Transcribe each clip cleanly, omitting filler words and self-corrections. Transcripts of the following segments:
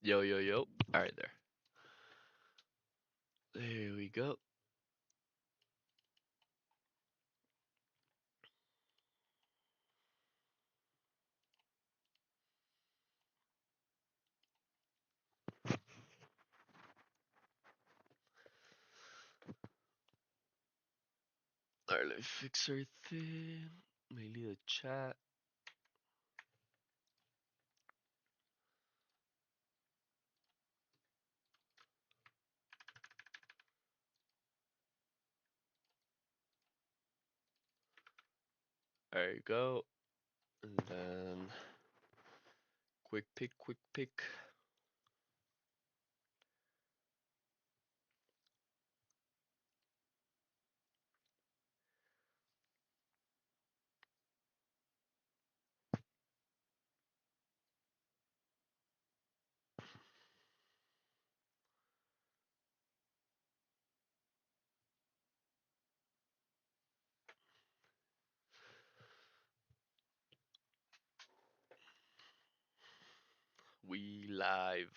Yo, yo, yo. All right, there. There we go. All right, let me fix everything. Mainly the chat. There you go. And then quick pick, quick pick. We live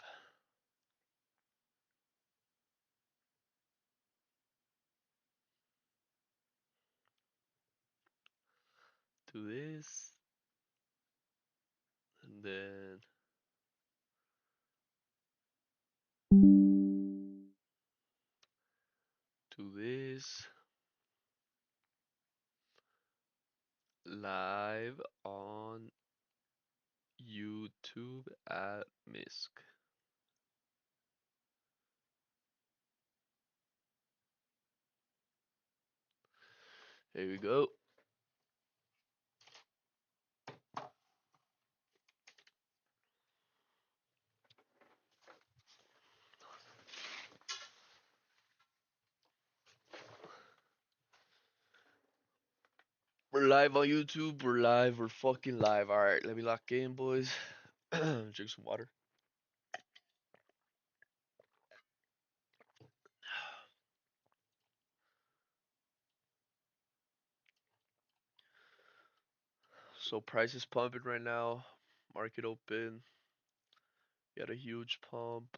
to this, and then to this. Live on YouTube at Misk. Here we go. We're live on YouTube. We're live. We're fucking live. All right, let me lock in, boys. Drink some water. So price is pumping right now. Market open. We had a huge pump.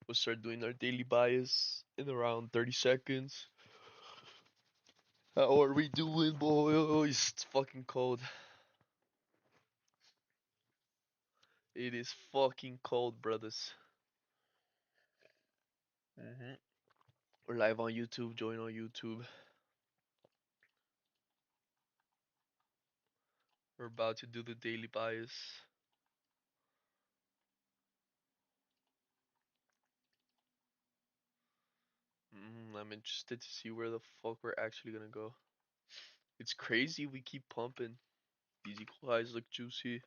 We'll start doing our daily bias in around 30 seconds. How are we doing, boys? It's fucking cold. It is fucking cold, brothers. We're live on YouTube. Join on YouTube. We're about to do the daily bias. I'm interested to see where the fuck we're actually gonna go. It's crazy we keep pumping. These equal highs look juicy.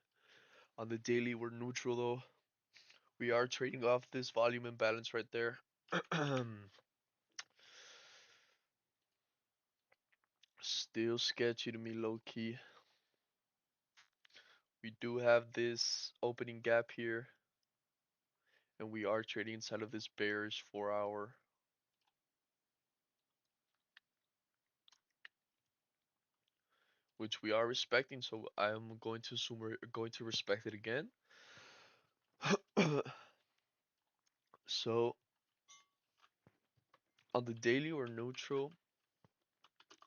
On the daily, we're neutral though. We are trading off this volume imbalance right there. Still sketchy to me, low key. We do have this opening gap here, and we are trading inside of this bearish 4 hour, which we are respecting. So I'm going to assume we're going to respect it again. So on the daily, we're neutral.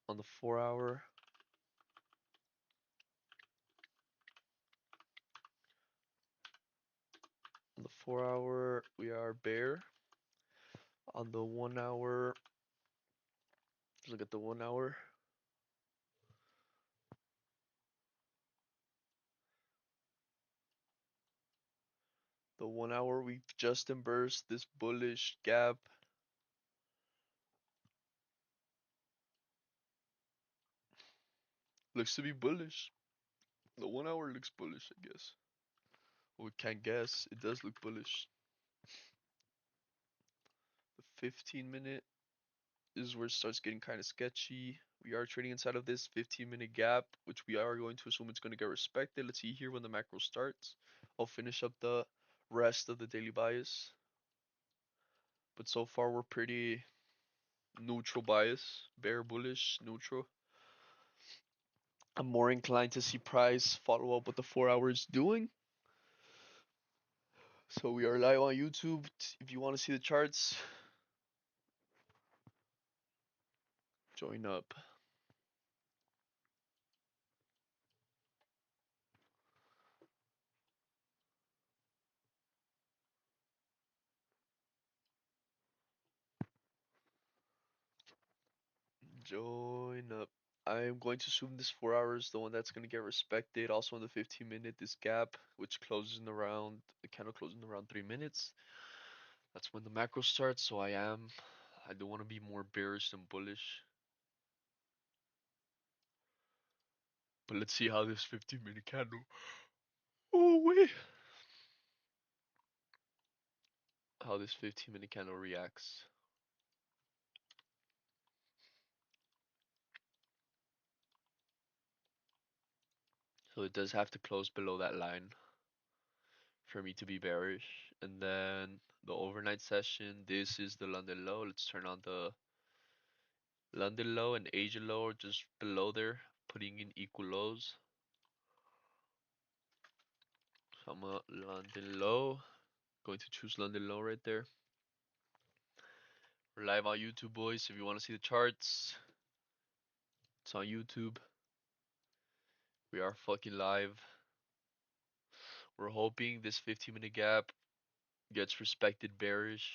On the 4 hour, we are bear. On the 1 hour, let's look at the 1 hour. The 1 hour, we've just embraced this bullish gap. Looks to be bullish. The 1 hour looks bullish, I guess. We can't guess. It does look bullish. The 15 minute is where it starts getting kind of sketchy. We are trading inside of this 15-minute gap, which we are going to assume it's going to get respected. Let's see here when the macro starts. I'll finish up the rest of the daily bias. But so far, we're pretty neutral bias. Bear, bullish, neutral. I'm more inclined to see price follow up what the 4 hour is doing. So we are live on YouTube. If you want to see the charts, join up. Join up. I'm going to assume this 4 hour is the one that's going to get respected. Also in the 15 minute, this gap, which closes in around, the candle closes in around 3 minutes. That's when the macro starts. So I do want to be more bearish than bullish. But let's see how this 15-minute candle. Oh, wait. How this 15-minute candle reacts. So it does have to close below that line for me to be bearish. And then the overnight session, this is the London low. Let's turn on the London low and Asia low are just below there, putting in equal lows. So I'm a London low. Going to choose London low right there. We're live on YouTube, boys. If you want to see the charts, it's on YouTube. We are fucking live. We're hoping this 15-minute gap gets respected bearish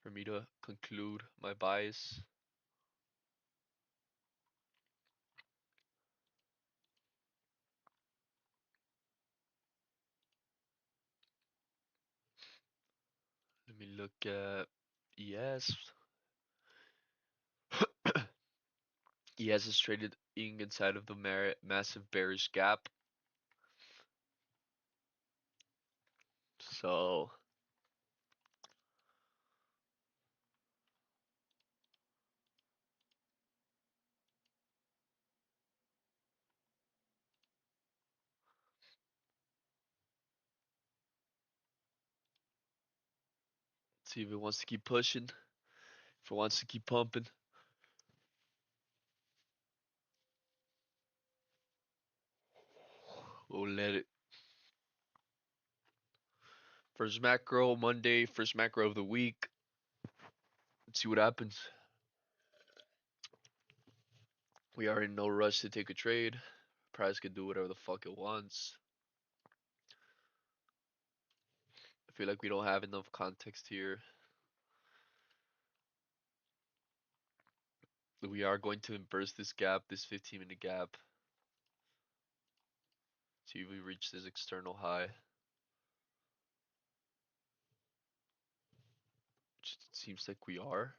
for me to conclude my bias. Let me look at ES. ES is traded inside of the massive bearish gap. So see if it wants to keep pushing, if it wants to keep pumping. We'll let it. First macro Monday, first macro of the week. Let's see what happens. We are in no rush to take a trade. Price can do whatever the fuck it wants. I feel like we don't have enough context here. We are going to burst this gap, this 15-minute gap. See if we reach this external high. Which it seems like we are.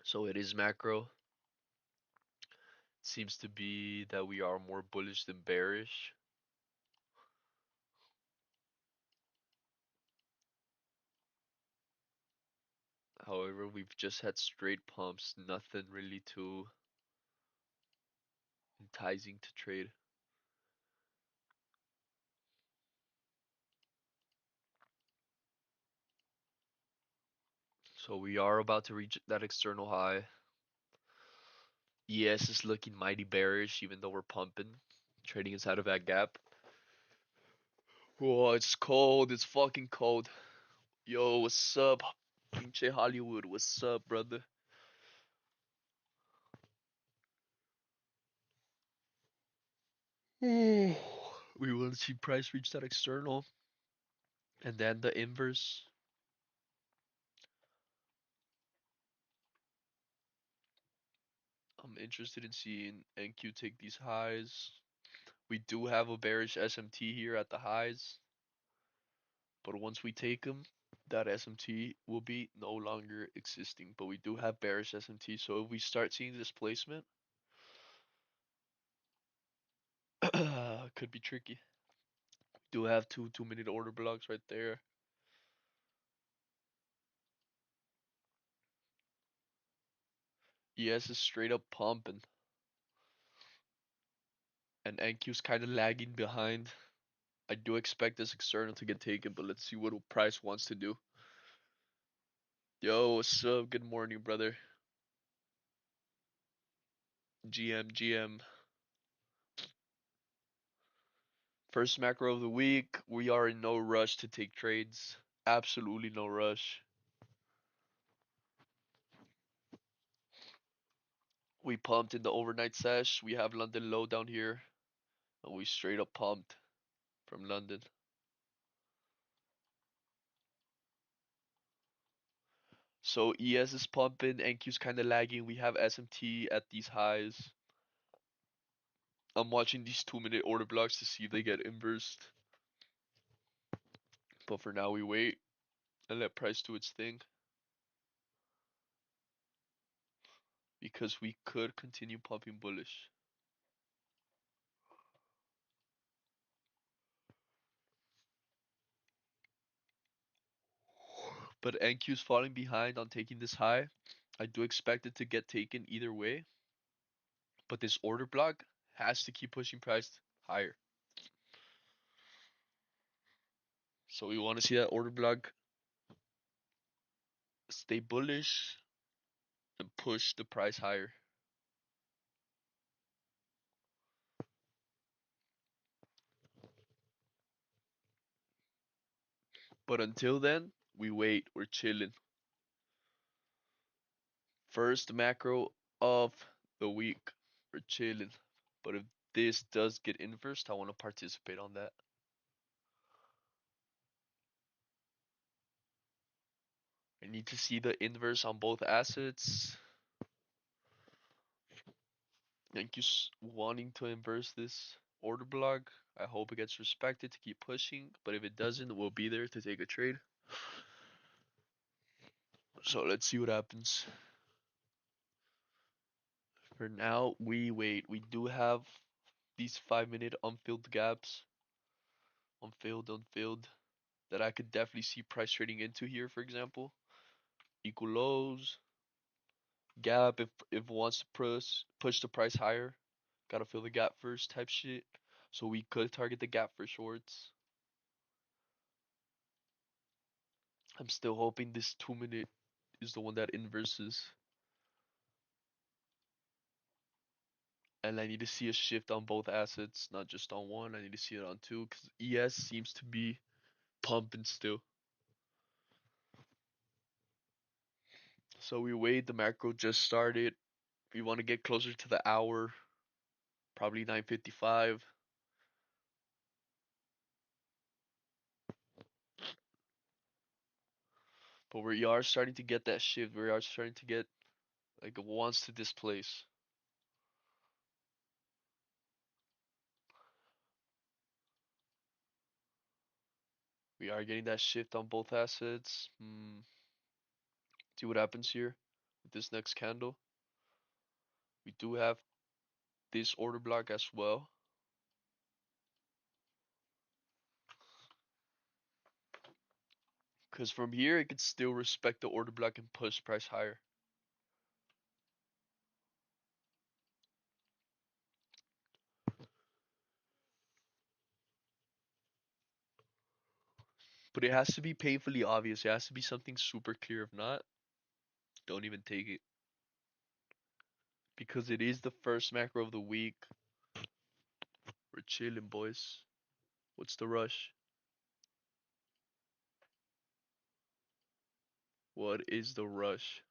So it is macro. seems to be that we are more bullish than bearish. However, we've just had straight pumps, nothing really too enticing to trade. So we are about to reach that external high. ES is looking mighty bearish, even though we're pumping, trading inside of that gap. Whoa, it's cold. It's fucking cold. Yo, what's up? Pinche Hollywood, what's up, brother? We want to see price reach that external, and then the inverse. I'm interested in seeing NQ take these highs. We do have a bearish SMT here at the highs, but once we take them, that SMT will be no longer existing. But we do have bearish SMT, so if we start seeing displacement, could be tricky. Do have two 2-minute order blocks right there. ES is straight up pumping, and NQ's kind of lagging behind. I do expect this external to get taken, but let's see what price wants to do. Yo, what's up? Good morning, brother. GM. First macro of the week. We are in no rush to take trades. Absolutely no rush. We pumped in the overnight sesh. We have London low down here, and we straight up pumped from London. So ES is pumping, NQ's kind of lagging. We have SMT at these highs. I'm watching these 2-minute order blocks to see if they get inversed. But for now, we wait and let price do its thing. Because we could continue pumping bullish. But NQ's falling behind on taking this high. I do expect it to get taken either way. But this order block has to keep pushing price higher. So we want to see that order block stay bullish and push the price higher. But until then, we wait. We're chilling. First macro of the week. We're chilling. But if this does get inversed, I want to participate on that. I need to see the inverse on both assets. Thank you wanting to inverse this order block. I hope it gets respected to keep pushing, but if it doesn't, we'll be there to take a trade. So let's see what happens. For now, we wait. We do have these 5-minute unfilled gaps. Unfilled, that I could definitely see price trading into here, for example. Equal lows, gap if it wants to push the price higher. Gotta fill the gap first type shit. So we could target the gap for shorts. I'm still hoping this 2-minute is the one that inverses. And I need to see a shift on both assets, not just on one. I need to see it on two, because ES seems to be pumping still. So we wait, the macro just started. We want to get closer to the hour, probably 9:55. But we are starting to get that shift. We are starting to get, like, it wants to displace. We are getting that shift on both assets. See what happens here with this next candle. We do have this order block as well. Because from here, it could still respect the order block and push price higher. But it has to be painfully obvious. It has to be something super clear. If not, don't even take it. Because it is the first macro of the week. We're chilling, boys. What's the rush? What is the rush?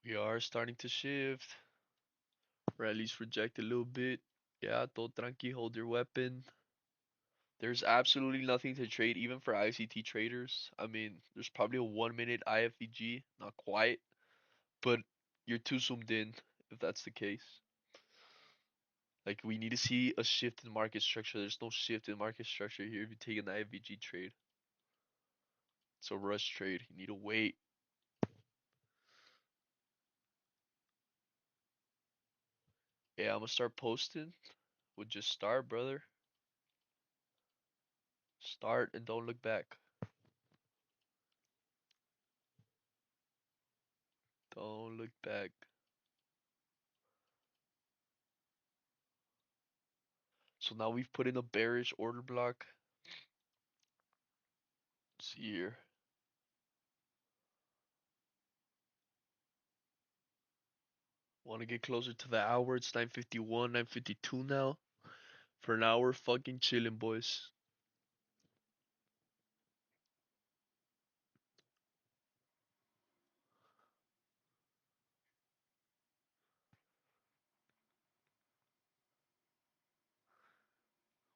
We are starting to shift. Or at least reject a little bit. Yeah, todo tranqui, hold your weapon. There's absolutely nothing to trade, even for ICT traders. I mean, there's probably a 1 minute IFVG, not quite, but you're too zoomed in if that's the case. Like, we need to see a shift in market structure. There's no shift in market structure here if you take an IFVG trade. It's a rush trade. You need to wait. Yeah, I'm gonna start posting. We'll just start, brother. Start and don't look back. Don't look back. So now we've put in a bearish order block. Let's see here. Want to get closer to the hour. It's 9:51, 9:52 now. For an hour, fucking chilling, boys.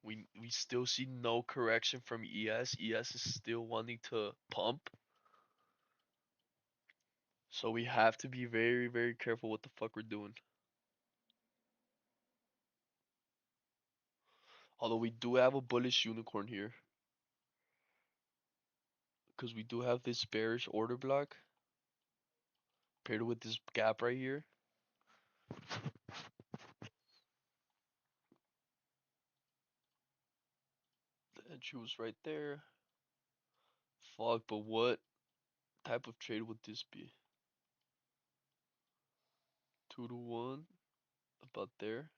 We still see no correction from ES. ES is still wanting to pump. So we have to be very, very careful what the fuck we're doing. Although we do have a bullish unicorn here. Because we do have this bearish order block. Paired with this gap right here. The entry was right there. Fuck, but what type of trade would this be? 2 to 1. About there.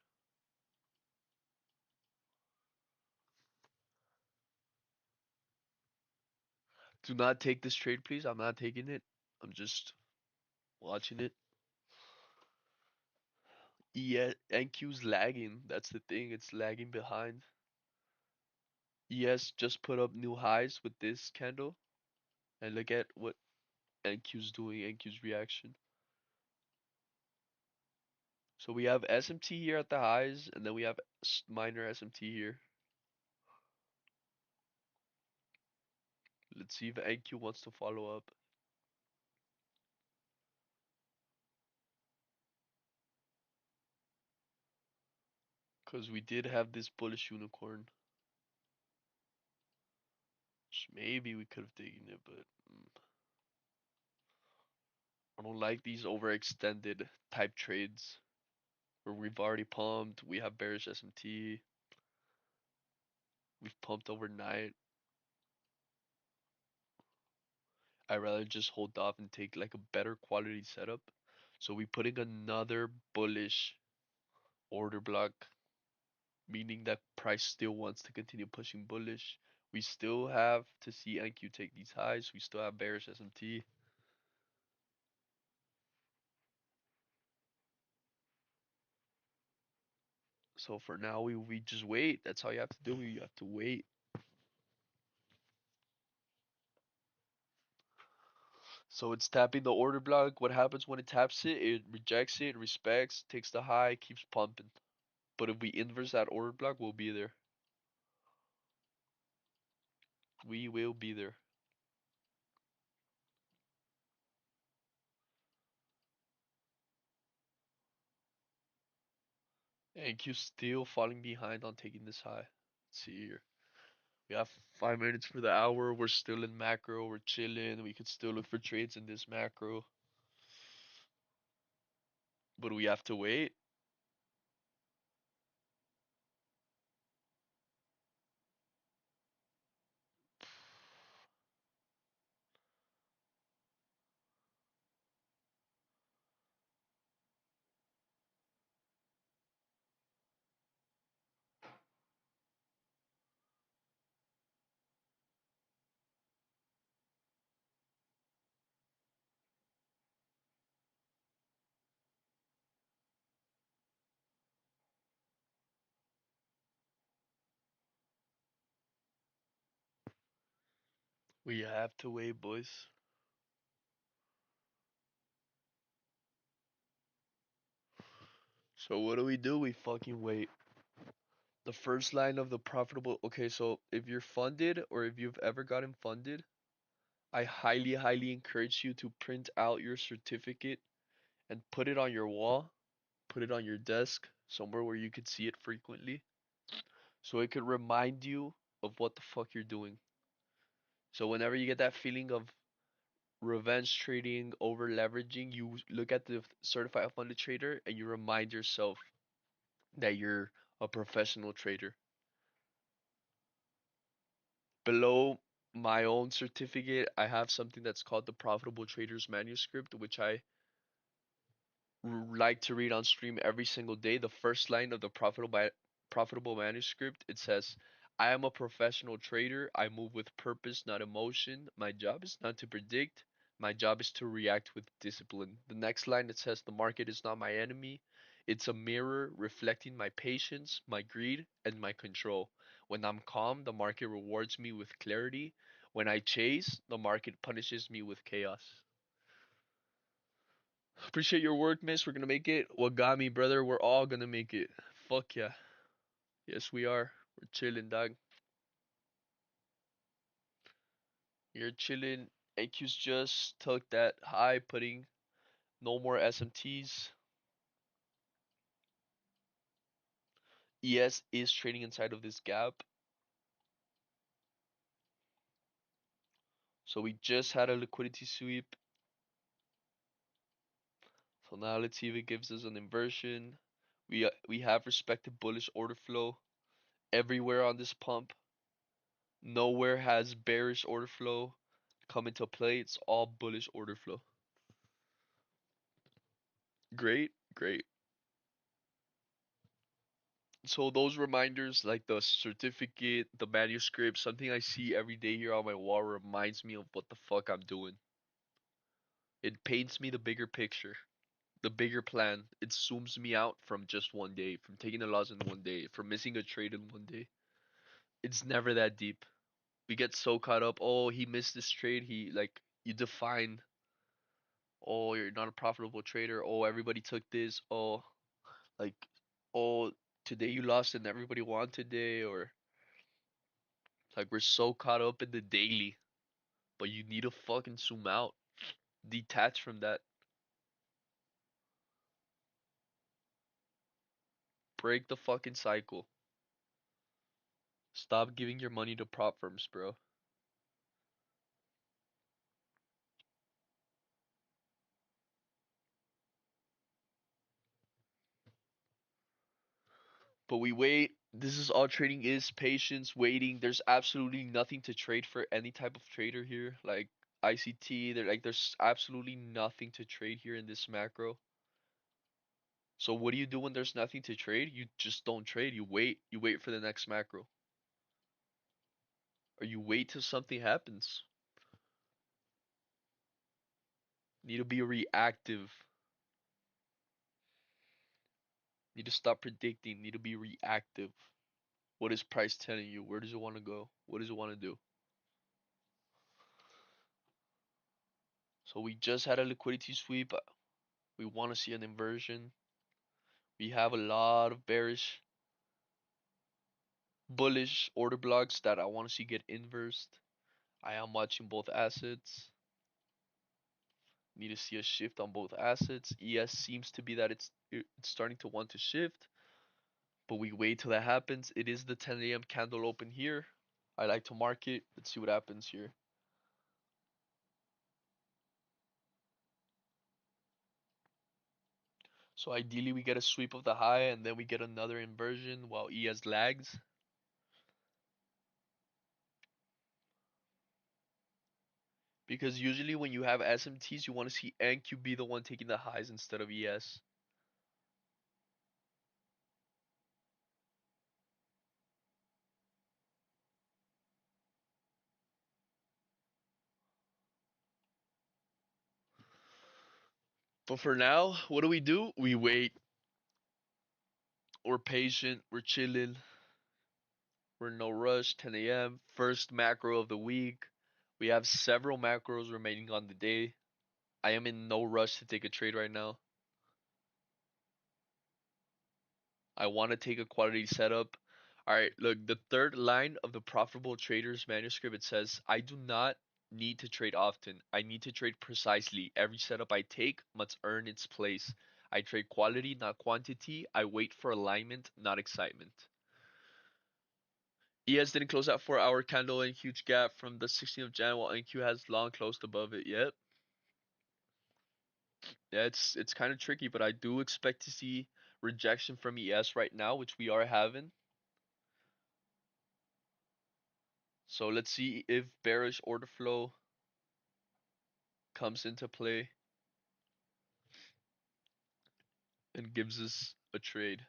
Do not take this trade, please. I'm not taking it. I'm just watching it. Yeah, NQ's lagging. That's the thing. It's lagging behind. ES just put up new highs with this candle. And look at what NQ's doing, NQ's reaction. So we have SMT here at the highs, and then we have minor SMT here. Let's see if NQ wants to follow up. Because we did have this bullish unicorn. Which maybe we could have taken it, but I don't like these overextended type trades where we've already pumped, we have bearish SMT, we've pumped overnight. I'd rather just hold off and take like a better quality setup. So we putting another bullish order block, meaning that price still wants to continue pushing bullish. We still have to see NQ take these highs. We still have bearish SMT. So for now, we just wait. That's all you have to do. You have to wait. So it's tapping the order block. What happens when it taps it? It rejects it, respects, takes the high, keeps pumping. But if we inverse that order block, we'll be there. We will be there. And Q still falling behind on taking this high. Let's see here. We have 5 minutes for the hour. We're still in macro. We're chilling. We could still look for trades in this macro, but we have to wait. We have to wait, boys. So what do? We fucking wait. The first line of the profitable. Okay, so if you're funded or if you've ever gotten funded, I highly, highly encourage you to print out your certificate and put it on your wall, put it on your desk, somewhere where you could see it frequently, so it could remind you of what the fuck you're doing. So whenever you get that feeling of revenge trading, over leveraging, you look at the certified funded trader and you remind yourself that you're a professional trader. Below my own certificate, I have something that's called the Profitable Trader's Manuscript, which I like to read on stream every single day. The first line of the profitable manuscript, it says, "I am a professional trader. I move with purpose, not emotion. My job is not to predict. My job is to react with discipline." The next line, it says, "The market is not my enemy. It's a mirror reflecting my patience, my greed, and my control. When I'm calm, the market rewards me with clarity. When I chase, the market punishes me with chaos." Appreciate your work, miss. We're gonna make it. Wagami, brother. We're all gonna make it. Fuck yeah. Yes, we are. We're chilling, dog. You're chilling. AQ's just took that high, putting no more SMTs. ES is trading inside of this gap. So we just had a liquidity sweep. So now let's see if it gives us an inversion. We have respected bullish order flow everywhere on this pump. Nowhere has bearish order flow come into play. It's all bullish order flow. Great, great. So those reminders, like the certificate, the manuscript, something I see every day here on my wall reminds me of what the fuck I'm doing. It paints me the bigger picture, the bigger plan. It zooms me out from just one day, from taking a loss in one day, from missing a trade in one day. It's never that deep. We get so caught up, oh, he missed this trade. He, like, you define, oh, you're not a profitable trader. Oh, everybody took this. Oh, like, oh, today you lost and everybody won today, or like we're so caught up in the daily, but you need to fucking zoom out, detach from that, break the fucking cycle. Stop giving your money to prop firms, bro. But we wait. This is all trading is patience, waiting. There's absolutely nothing to trade for any type of trader here. Like ICT, there's absolutely nothing to trade here in this macro. So what do you do when there's nothing to trade? You just don't trade. You wait. You wait for the next macro. Or you wait till something happens. Need to be reactive. Need to stop predicting. Need to be reactive. What is price telling you? Where does it want to go? What does it want to do? So we just had a liquidity sweep. We want to see an inversion. We have a lot of bearish, bullish order blocks that I want to see get inversed. I am watching both assets. Need to see a shift on both assets. ES seems to be that it's starting to want to shift, but we wait till that happens. It is the 10 a.m. candle open here. I like to mark it. Let's see what happens here. So ideally we get a sweep of the high and then we get another inversion while ES lags. Because usually when you have SMTs, you want to see NQ be the one taking the highs instead of ES. But for now, what do? We wait. We're patient. We're chilling. We're in no rush. 10 a.m. First macro of the week. We have several macros remaining on the day. I am in no rush to take a trade right now. I want to take a quality setup. All right, look, the third line of the Profitable Traders manuscript, it says, I do not need to trade often. I need to trade precisely. Every setup I take must earn its place. I trade quality, not quantity. I wait for alignment, not excitement. ES didn't close that 4 hour candle in huge gap from the 16th of Jan while NQ has long closed above it. Yep. Yeah, it's kind of tricky, but I do expect to see rejection from ES right now, which we are having. So let's see if bearish order flow comes into play and gives us a trade.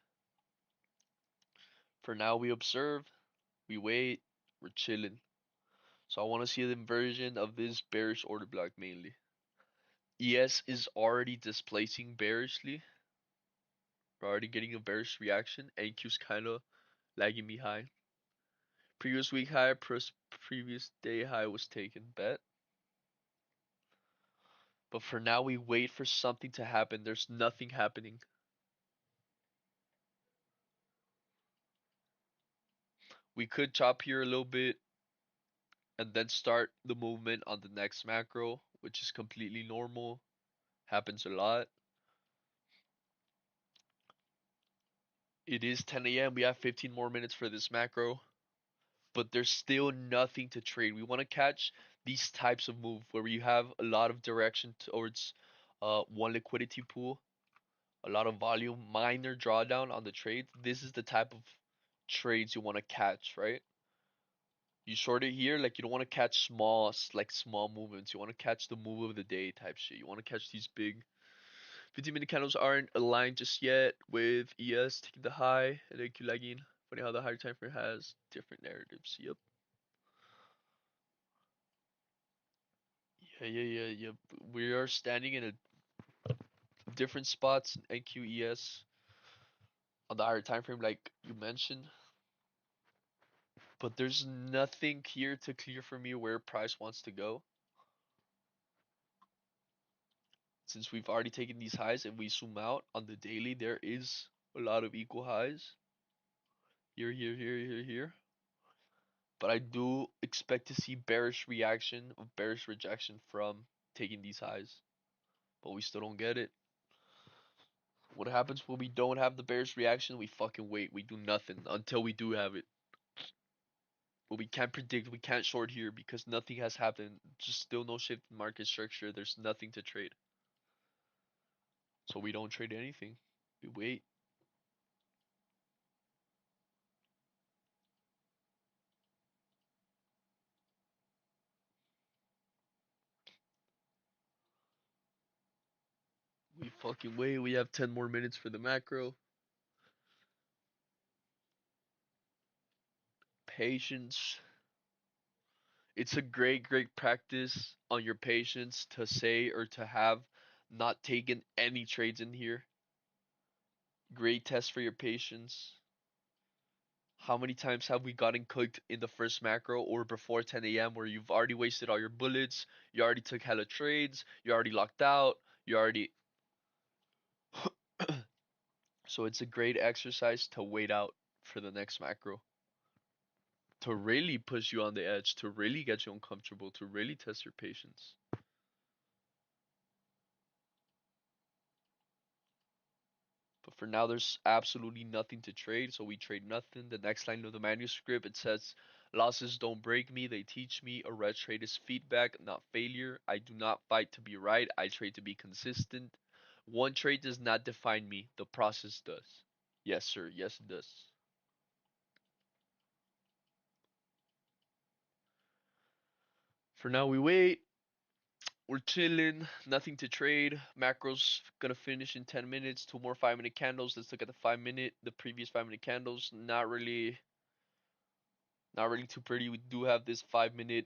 For now, we observe, we wait, we're chilling. So I want to see the inversion of this bearish order block mainly. ES is already displacing bearishly. We're already getting a bearish reaction. NQ's kind of lagging behind. Previous week high, previous day high was taken, bet. But for now, we wait for something to happen. There's nothing happening. We could chop here a little bit and then start the movement on the next macro, which is completely normal. Happens a lot. It is 10 a.m. We have 15 more minutes for this macro, but there's still nothing to trade. We want to catch these types of move where you have a lot of direction towards one liquidity pool, a lot of volume, minor drawdown on the trade. This is the type of trades you want to catch, right? You short it here, like you don't want to catch small movements. You want to catch the move of the day type shit. You want to catch these big 15-minute candles aren't aligned just yet with ES taking the high and AQ lagging. Funny how the higher time frame has different narratives. Yep. Yeah. We are standing in a different spots in NQES on the higher time frame, like you mentioned. But there's nothing here to clear for me where price wants to go. Since we've already taken these highs and we zoom out on the daily, there is a lot of equal highs. Here. But I do expect to see bearish reaction of bearish rejection from taking these highs. But we still don't get it. What happens when we don't have the bearish reaction? We fucking wait. We do nothing until we do have it. But we can't predict. We can't short here because nothing has happened. Just still no shift in market structure. There's nothing to trade. So we don't trade anything. We wait. We fucking wait. We have 10 more minutes for the macro. Patience. It's a great practice on your patience to say or to have not taken any trades in here. Great test for your patience. How many times have we gotten cooked in the first macro or before 10 a.m. where you've already wasted all your bullets, you already took hella trades, you already locked out, you already. So it's a great exercise to wait out for the next macro. To really push you on the edge, to really get you uncomfortable, to really test your patience. But For now, there's absolutely nothing to trade, so we trade nothing. The next line of the manuscript, it says, losses don't break me, they teach me. A red trade is feedback, not failure. I do not fight to be right, I trade to be consistent. One trade does not define me, the process does. Yes, sir, yes, it does. For now, we wait. We're chilling, nothing to trade. Macro's gonna finish in 10 minutes. Two more 5 minute candles. Let's look at the 5 minute, the previous 5 minute candles. Not really too pretty. We do have this 5 minute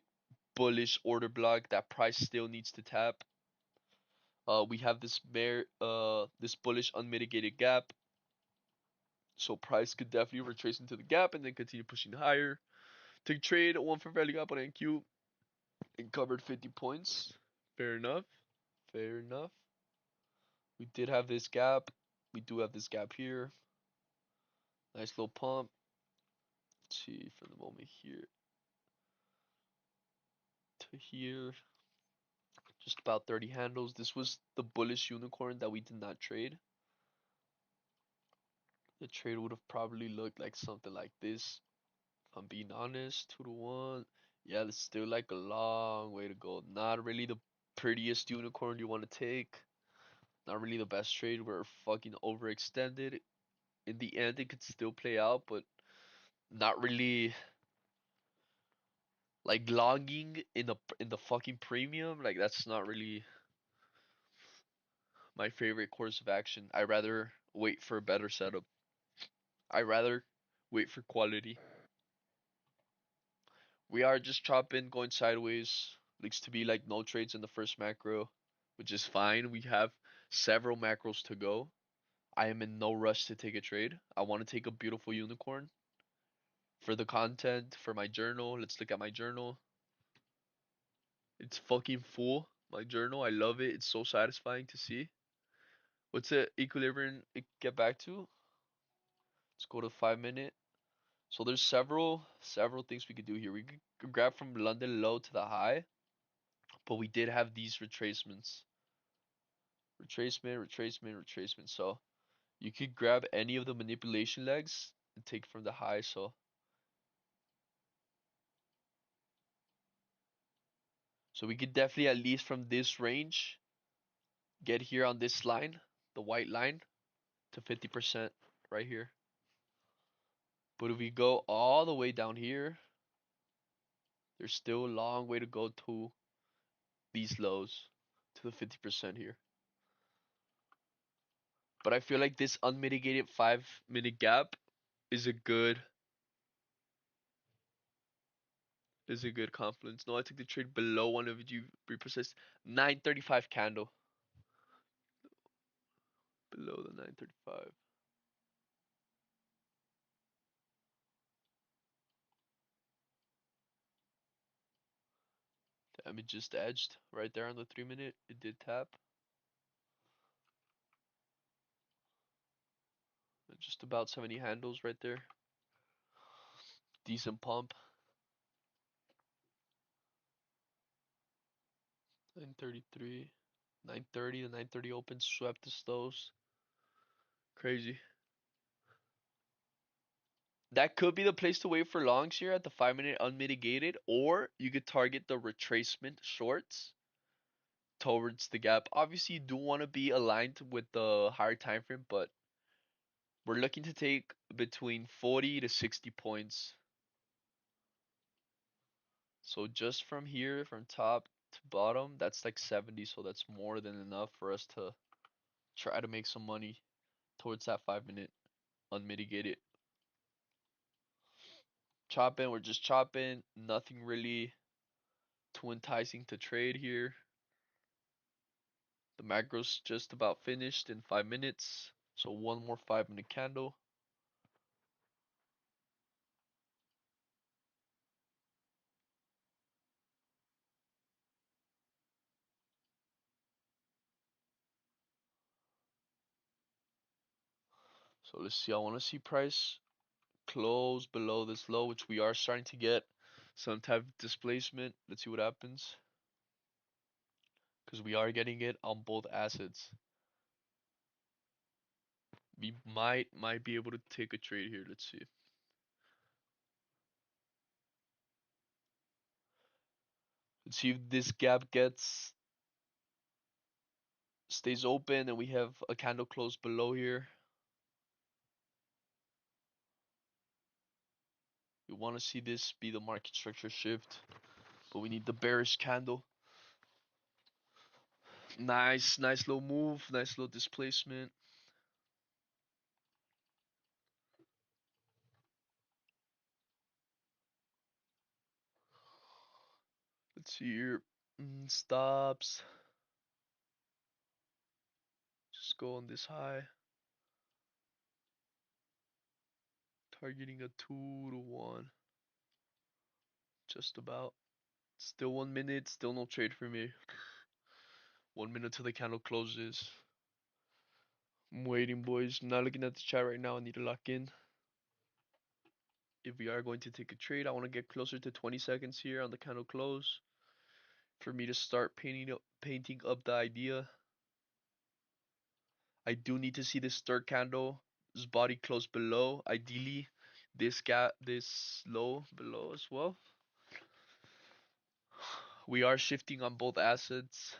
bullish order block that price still needs to tap. We have this bullish unmitigated gap. So price could definitely retrace into the gap and then continue pushing higher. Take trade, one for value gap on NQ and covered 50 points. Fair enough. Fair enough. We did have this gap. We do have this gap here. Nice little pump. Let's see from the moment here to here. Just about 30 handles. This was the bullish unicorn that we did not trade. The trade would have probably looked like something like this. If I'm being honest, 2 to 1. Yeah, it's still like a long way to go. Not really the prettiest unicorn you want to take. Not really the best trade. We're fucking overextended. In the end, it could still play out, but not really like longing in the fucking premium. Like that's not really my favorite course of action. I rather wait for a better setup. I rather wait for quality. We are just chopping, going sideways. Looks to be like no trades in the first macro, which is fine. We have several macros to go. I am in no rush to take a trade. I want to take a beautiful unicorn for the content, for my journal. Let's look at my journal. It's fucking full. My journal, I love it. It's so satisfying to see. What's the equilibrium it get back to? Let's go to 5 minute. So there's several things we could do here. We could grab from London low to the high, but we did have these retracements. Retracement. So you could grab any of the manipulation legs and take from the high. So we could definitely at least from this range get here on this line, the white line, to 50% right here. But if we go all the way down here, there's still a long way to go to these lows, to the 50% here. But I feel like this unmitigated 5 minute gap is a good confluence. No, I took the trade below one of you reprocessed 935 candle below the 935. Damn, it just edged right there on the 3 minute. It did tap. Just about 70 handles right there. Decent pump. 933. 930. The 930 open swept the slows. Crazy. That could be the place to wait for longs here at the 5 minute unmitigated, or you could target the retracement shorts towards the gap. Obviously, you do want to be aligned with the higher time frame, but we're looking to take between 40 to 60 points. So just from here, from top to bottom, that's like 70, so that's more than enough for us to try to make some money towards that 5 minute unmitigated. Chopping, we're just chopping. Nothing really too enticing to trade here. The macro's just about finished in 5 minutes. So one more 5 minute candle. So let's see. I want to see price close below this low, which we are starting to get some type of displacement. Let's see what happens. Because we are getting it on both assets. We might be able to take a trade here. Let's see. Let's see if this gap gets stays open and we have a candle close below here. We want to see this be the market structure shift, but we need the bearish candle. Nice little move, nice little displacement. Let's see here. Stops. Just go on this high. Targeting a 2 to 1. Just about. Still 1 minute, still no trade for me. 1 minute till the candle closes. I'm waiting, boys. I'm not looking at the chat right now. I need to lock in. If we are going to take a trade, I want to get closer to 20 seconds here on the candle close for me to start painting up the idea. I do need to see this third candle's body close below. Ideally, this gap, this low below as well. We are shifting on both assets,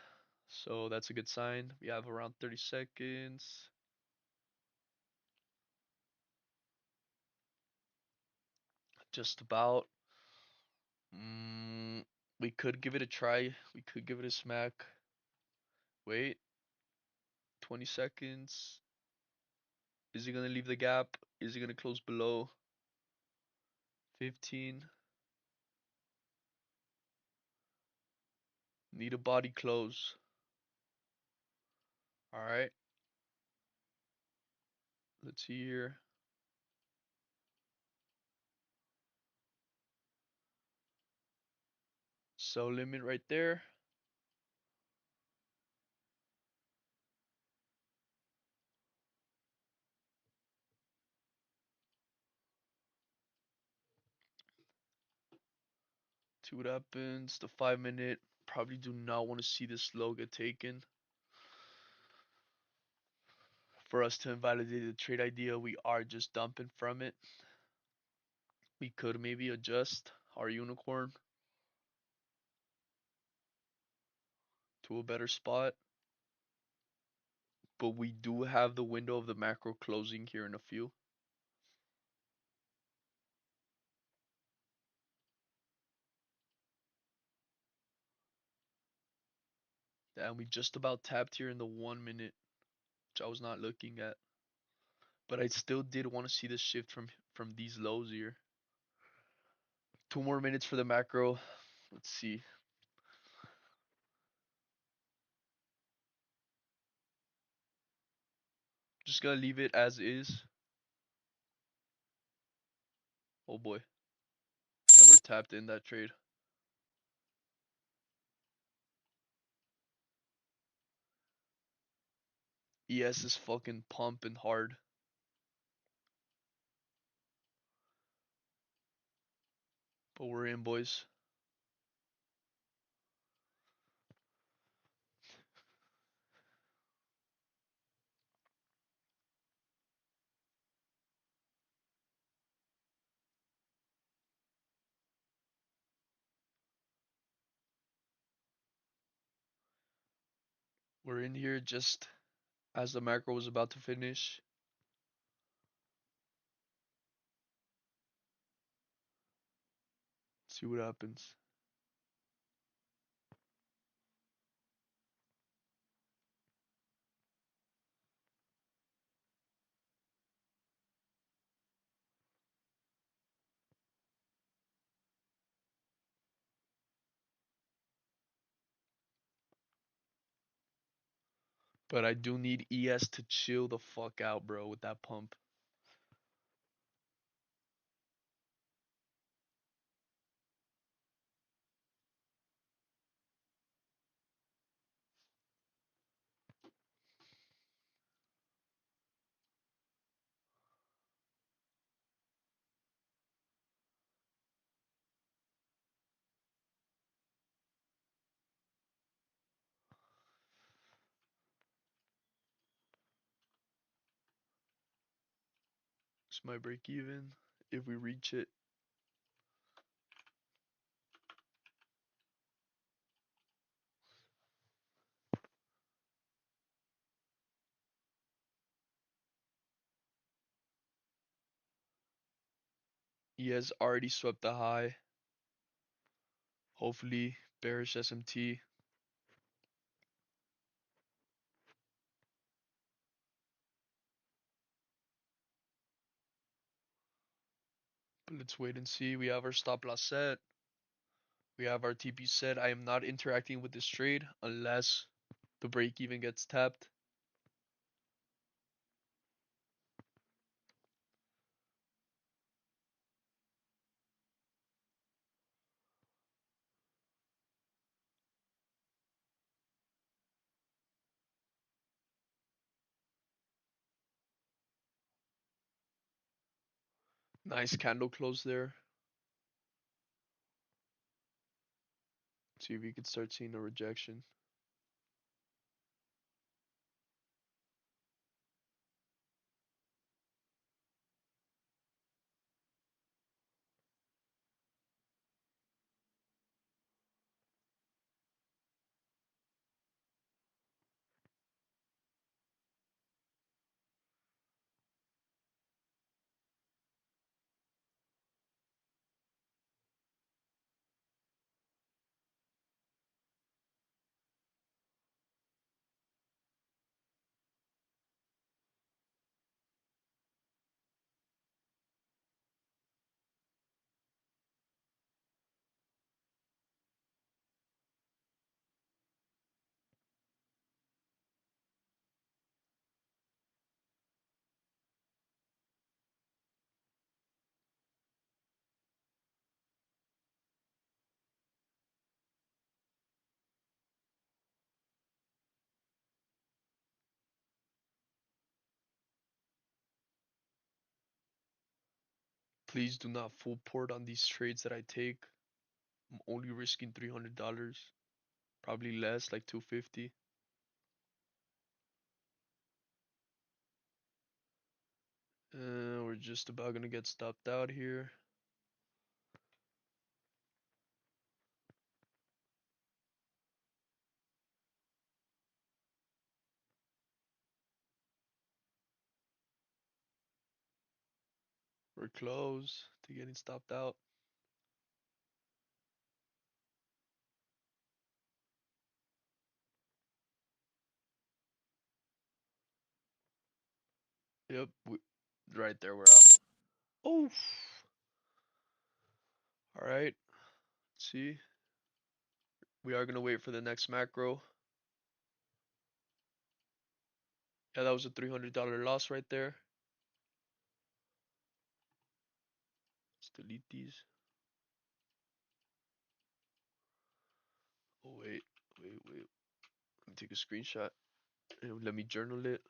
so that's a good sign. We have around 30 seconds. Just about. Mm, we could give it a try. We could give it a smack. Wait. 20 seconds. Is he gonna leave the gap? Is he gonna close below? 15. Need a body close. Alright. Let's see here. Sell limit right there. See what happens. The 5 minute. Probably do not want to see this low get taken. For us to invalidate the trade idea, we are just dumping from it. We could maybe adjust our unicorn to a better spot. But we do have the window of the macro closing here in a few. And we just about tapped here in the 1 minute, which I was not looking at. But I still did want to see the shift from these lows here. 2 more minutes for the macro. Let's see. Just gonna leave it as is. Oh boy. And we're tapped in that trade. ES is fucking pumping hard. But we're in, boys. We're in here just as the macro was about to finish. See what happens. But I do need ES to chill the fuck out, bro, with that pump. It's my break even. If we reach it, he has already swept the high. Hopefully, bearish SMT. But let's wait and see. We have our stop loss set. We have our TP set. I am not interacting with this trade unless the break even gets tapped. Nice candle close there. See if we could start seeing a rejection. Please do not full port on these trades that I take. I'm only risking $300. Probably less, like 250. We're just about gonna get stopped out here. We're close to getting stopped out. Yep, right there, we're out. Oh, all right. See, we are gonna wait for the next macro. Yeah, that was a $300 loss right there. Let's delete these. Oh wait, wait. Let me take a screenshot and let me journal it.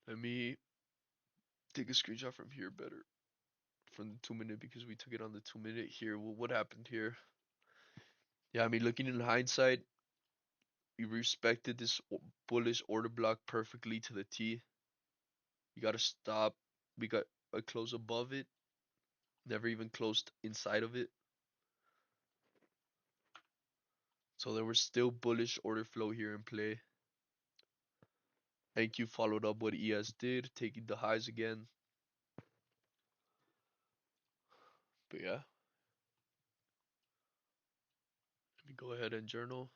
Let me take a screenshot from here better. From the 2 minute because we took it on the 2 minute here. Well, what happened here? Yeah, I mean, looking in hindsight, we respected this bullish order block perfectly to the T. You got to stop. We got a close above it, never even closed inside of it. So there was still bullish order flow here in play. Thank you followed up what ES did, taking the highs again. But yeah, let me go ahead and journal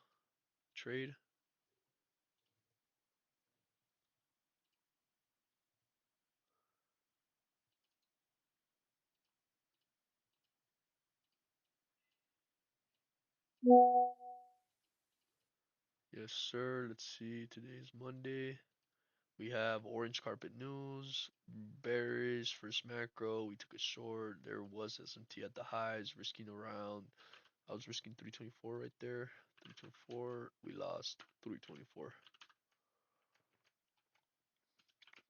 trade. Yes, sir. Let's see. Today is Monday. We have orange carpet news, bearish first macro. We took a short. There was SMT at the highs, risking around. I was risking 324 right there. 324. We lost 324.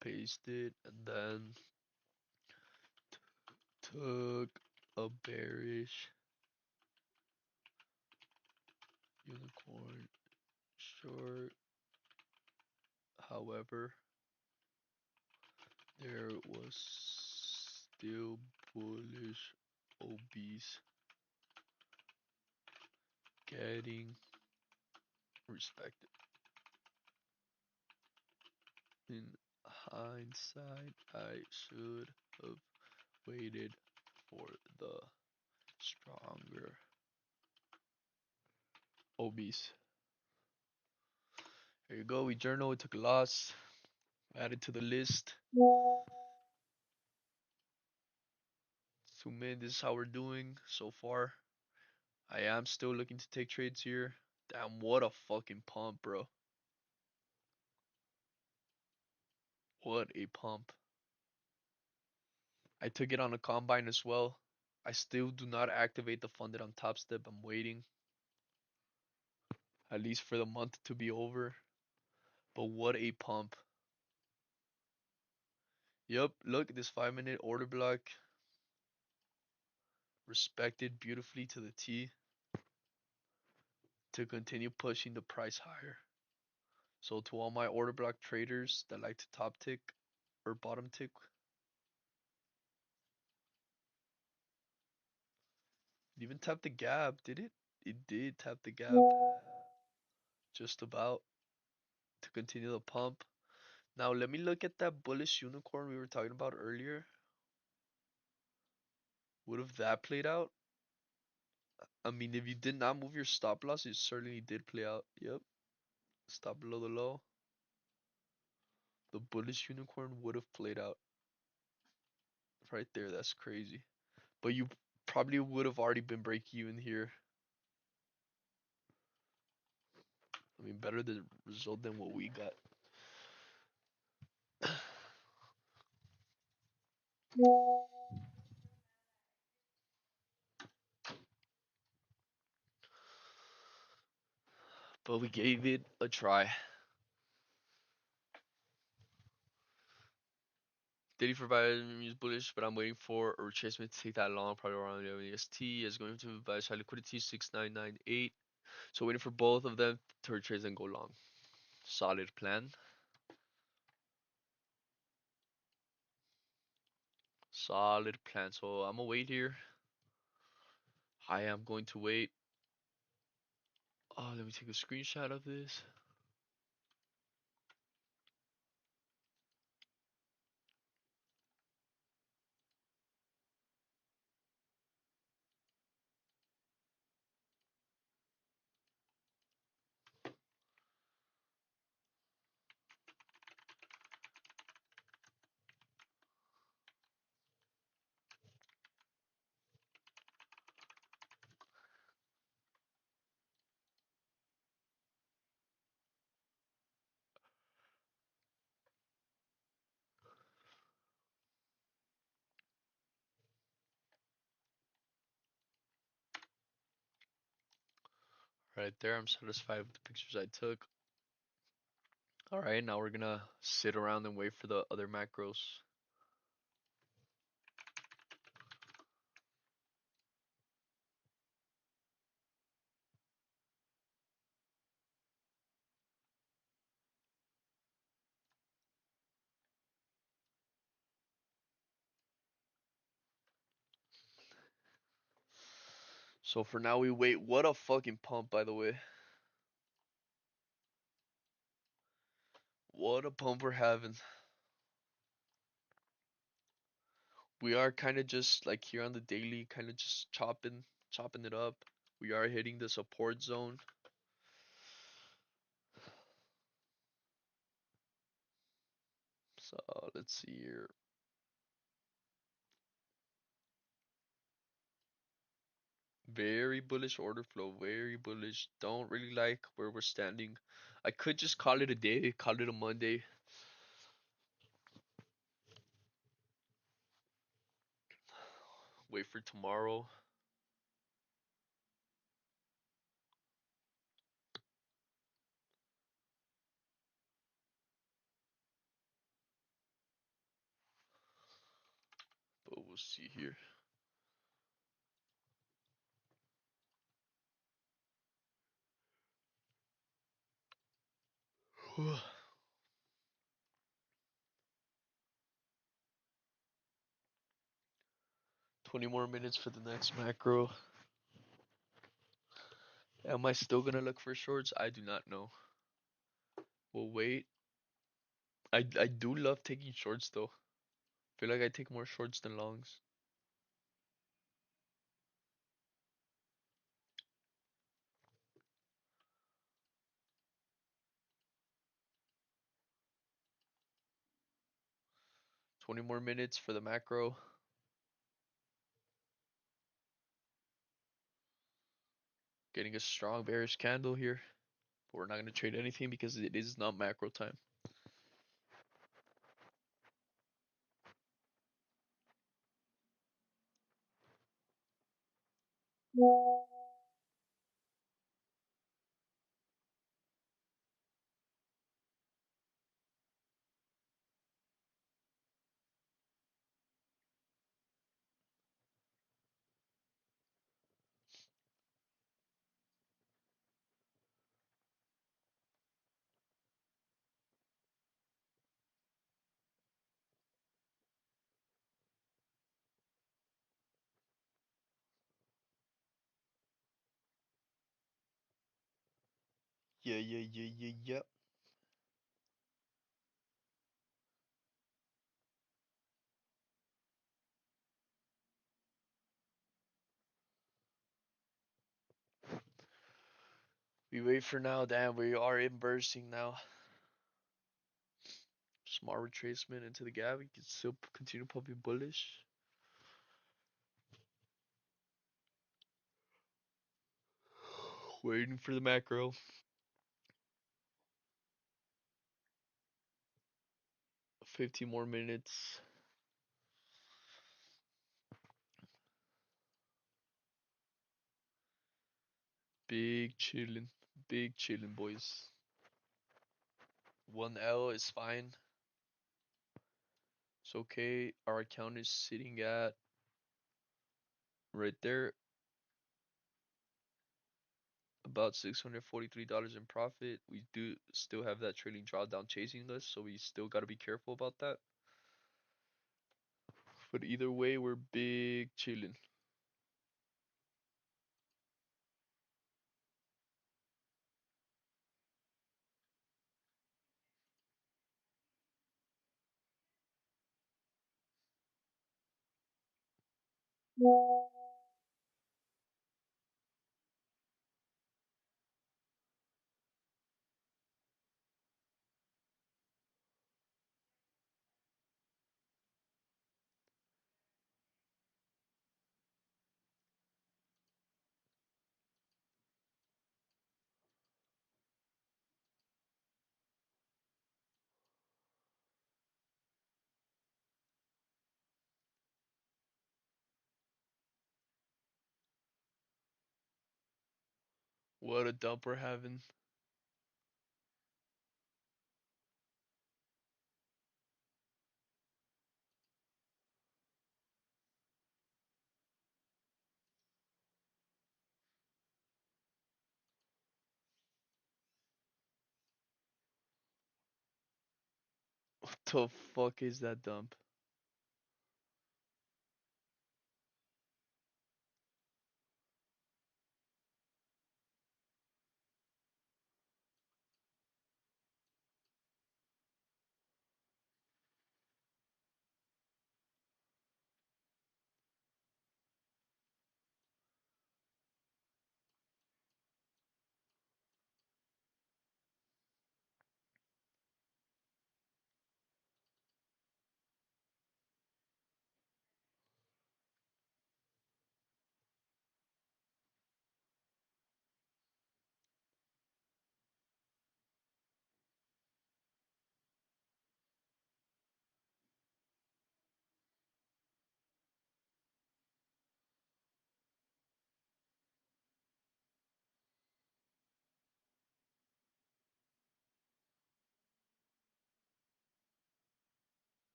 Pasted and then took a bearish unicorn short. However, there was still bullish OBs getting respected. In hindsight, I should have waited for the stronger OBs. Here you go. We journal. We took a loss. Added to the list. Zoom in. This is how we're doing so far. I am still looking to take trades here. Damn, what a fucking pump, bro. What a pump. I took it on a combine as well. I still do not activate the funded on Top Step. I'm waiting at least for the month to be over. But what a pump. Yep, look, this 5 minute order block respected beautifully to the T to continue pushing the price higher. So to all my order block traders that like to top tick or bottom tick, it even tapped the gap, did it? It did tap the gap just about to continue the pump. Now let me look at that bullish unicorn we were talking about earlier. Would have that played out? I mean, if you did not move your stop loss, it certainly did play out. Yep. Stop below the low. The bullish unicorn would have played out right there. That's crazy. But you probably would have already been break even here. I mean, better the result than what we got. But we gave it a try. Did he provide me bullish, but I'm waiting for a retracement to take that long, probably around the EST is going to buy high liquidity 6998. So waiting for both of them to retrace and go long. Solid plan. Solid plan. So I'm gonna wait here. I am going to wait. Oh, let me take a screenshot of this. Right there, I'm satisfied with the pictures I took. Alright, now we're gonna sit around and wait for the other macros. So for now we wait. What a fucking pump, by the way. What a pump we're having. We are kind of just like here on the daily, kind of just chopping it up. We are hitting the support zone. So let's see here. Very bullish order flow, very bullish. Don't really like where we're standing. I could just call it a day, call it a Monday. Wait for tomorrow. But we'll see here. 20 more minutes for the next macro. Am I still gonna look for shorts? I do not know. We'll wait. I do love taking shorts though. Feel like I take more shorts than longs. 20 more minutes for the macro. Getting a strong bearish candle here. But we're not gonna trade anything because it is not macro time. Yeah. We wait for now. Damn, we are in bursting now. Small retracement into the gap. We can still continue pumping bullish. Waiting for the macro. 15 more minutes. Big chillin'. Big chillin', boys. 1L is fine. It's okay. Our account is sitting at right there. About $643 in profit. We do still have that trailing drawdown chasing us, so we still got to be careful about that. But either way, we're big chilling. What a dump we're having. What the fuck is that dump?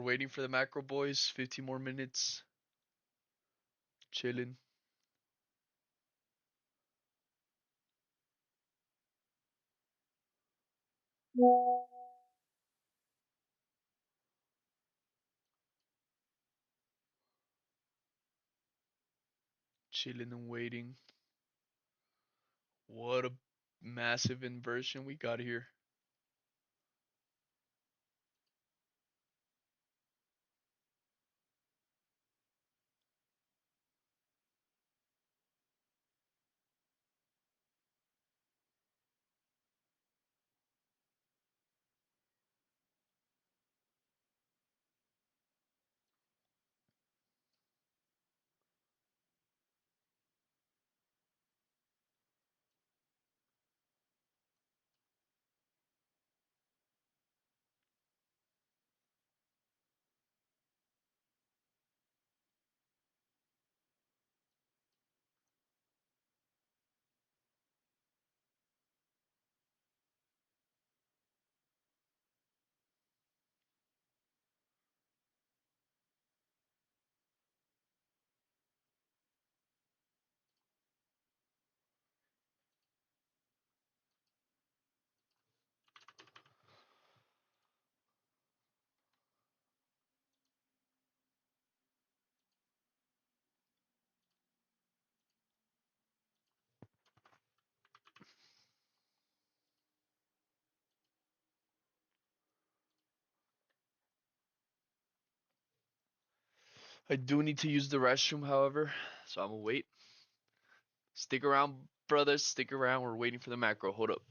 We're waiting for the macro, boys. 15 more minutes. Chilling. Chilling and waiting. What a massive inversion we got here. I do need to use the restroom, however, so I'm gonna wait. Stick around, brothers. Stick around. We're waiting for the macro. Hold up.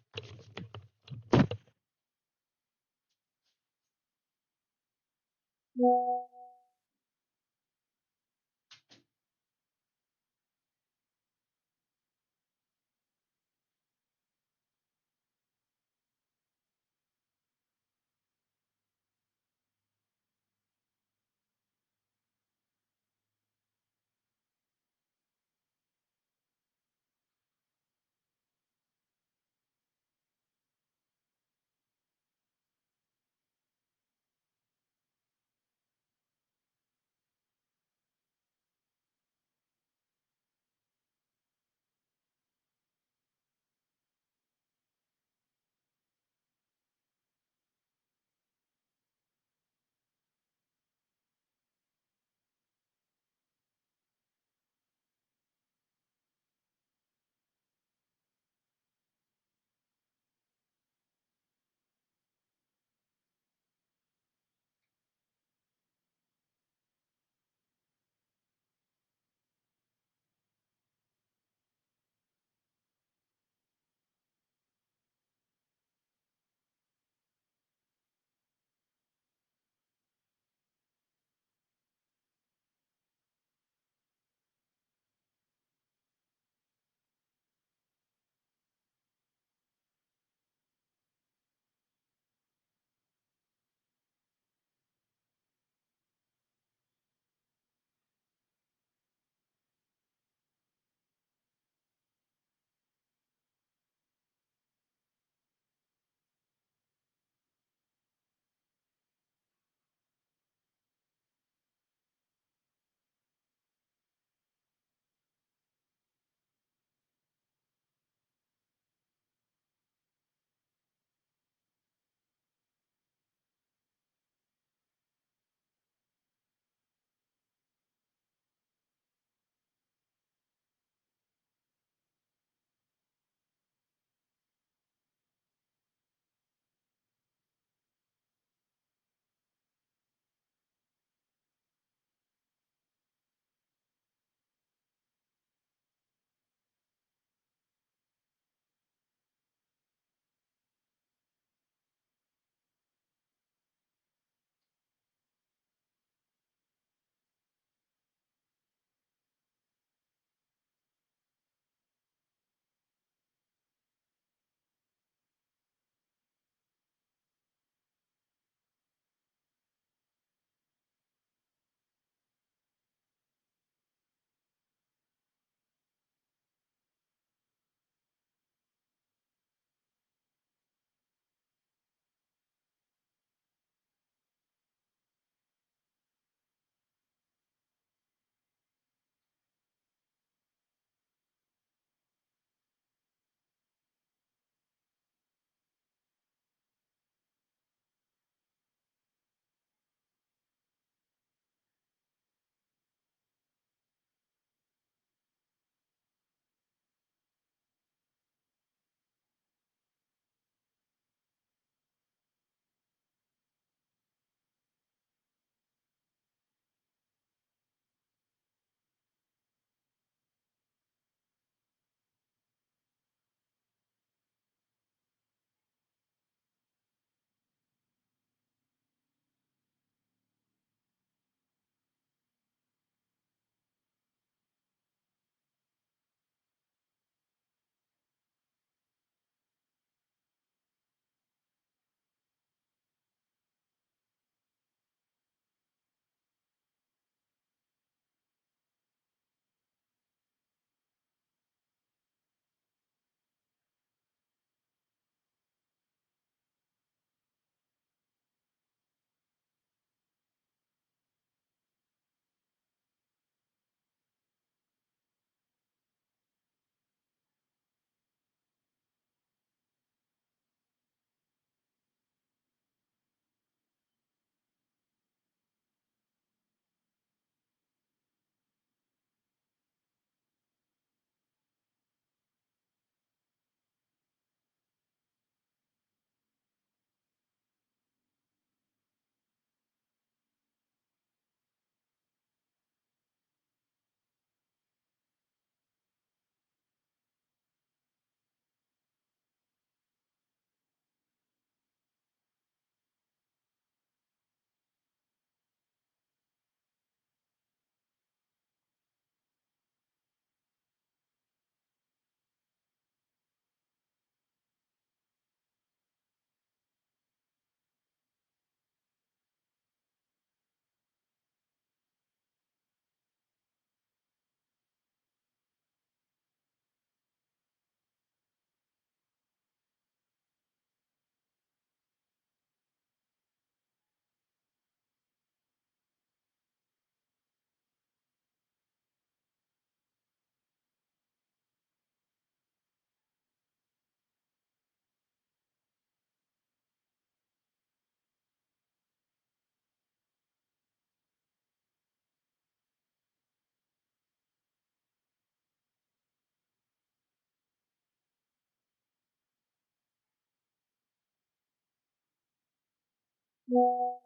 Go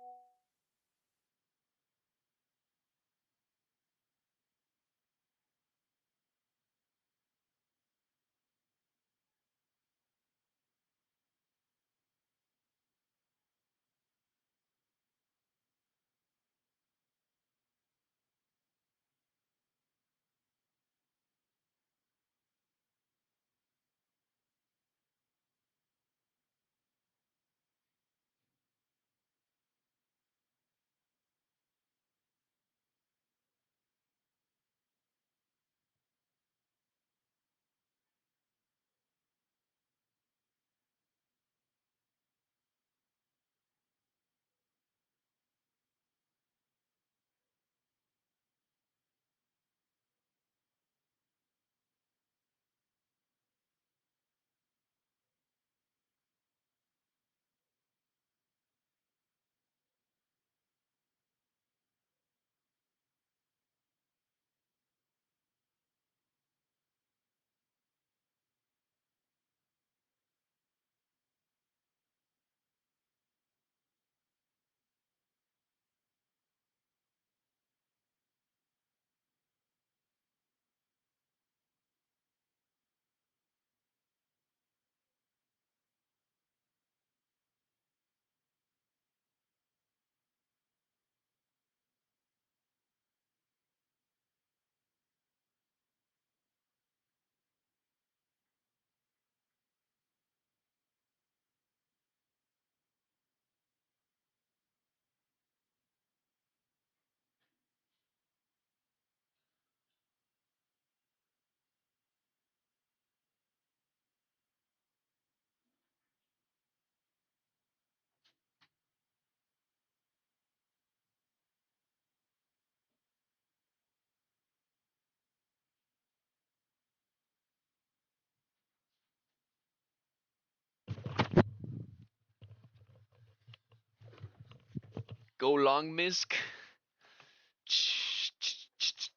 long, Misk.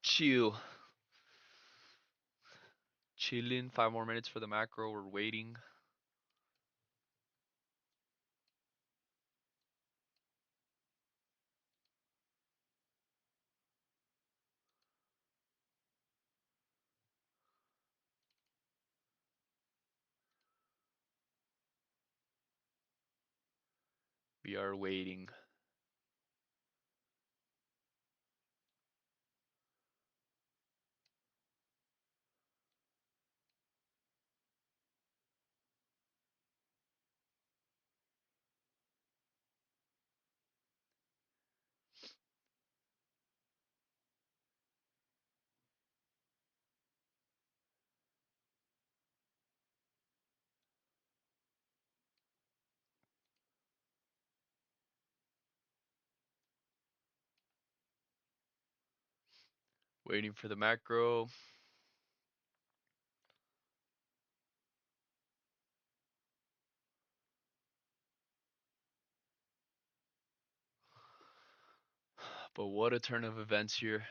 Chill. Chilling. 5 more minutes for the macro. We're waiting. We are waiting. Waiting for the macro. But what a turn of events here.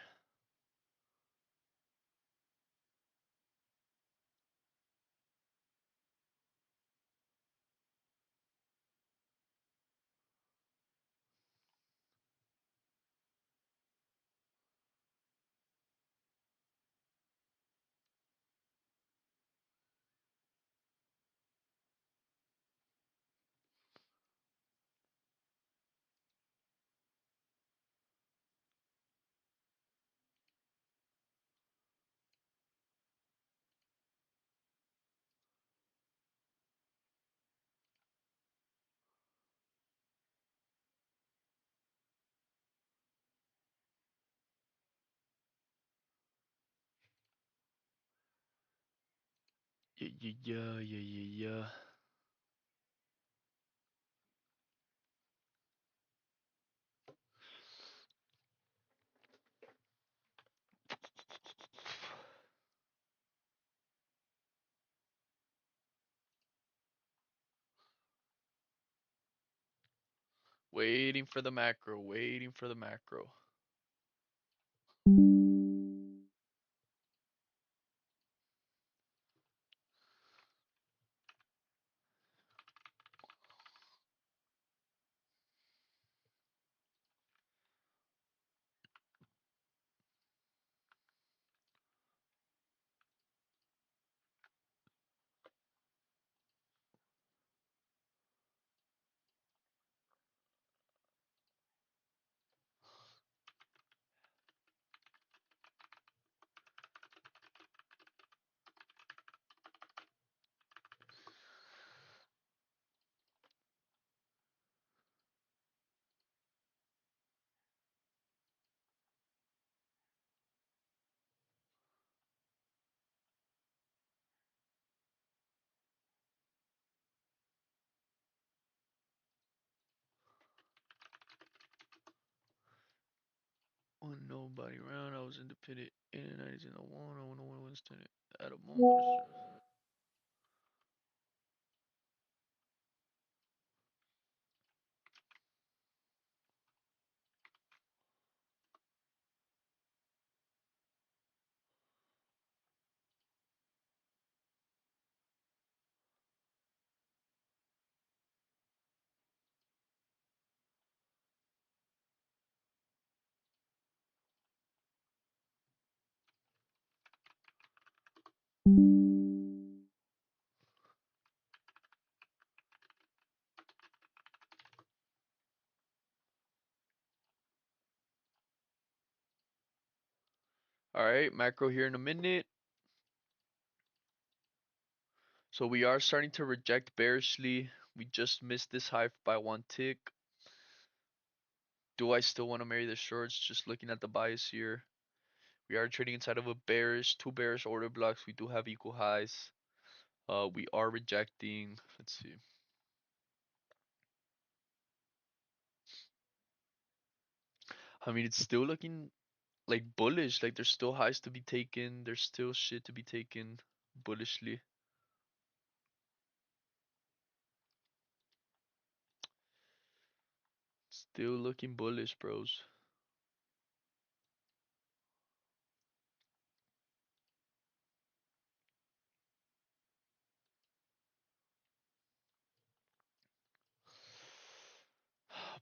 Yeah, yeah, yeah, yeah, yeah, yeah. Waiting for the macro. Waiting for the macro. Nobody around. I was independent. In the 90s and I won. I won one Winston at a moment. All right, macro here in a minute. So we are starting to reject bearishly. We just missed this high by one tick. Do I still want to marry the shorts? Just looking at the bias here. We are trading inside of a bearish, two bearish order blocks. We do have equal highs. We are rejecting. Let's see. I mean, it's still looking like bullish. Like there's still highs to be taken. There's still shit to be taken bullishly. Still looking bullish, bros.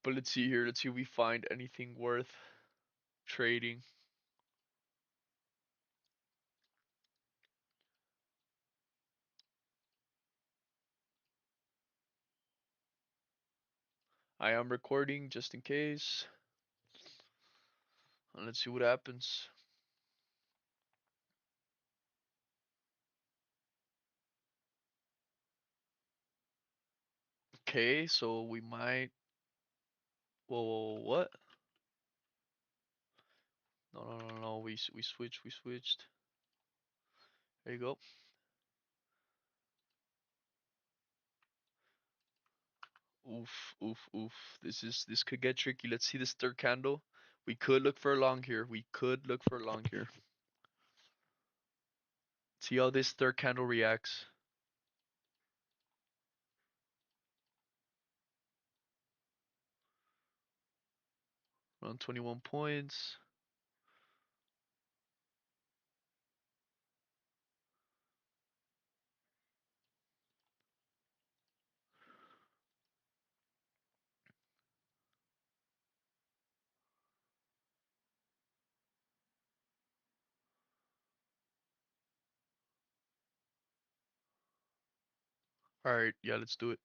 But let's see here. Let's see if we find anything worth trading. I am recording just in case. And let's see what happens. Okay, so we might. Whoa, what? No, no, no, no. We switched. We switched. There you go. Oof, oof, oof. This could get tricky. Let's see this third candle. We could look for a long here. We could look for a long here. See how this third candle reacts. Around 21 points. All right, yeah, let's do it.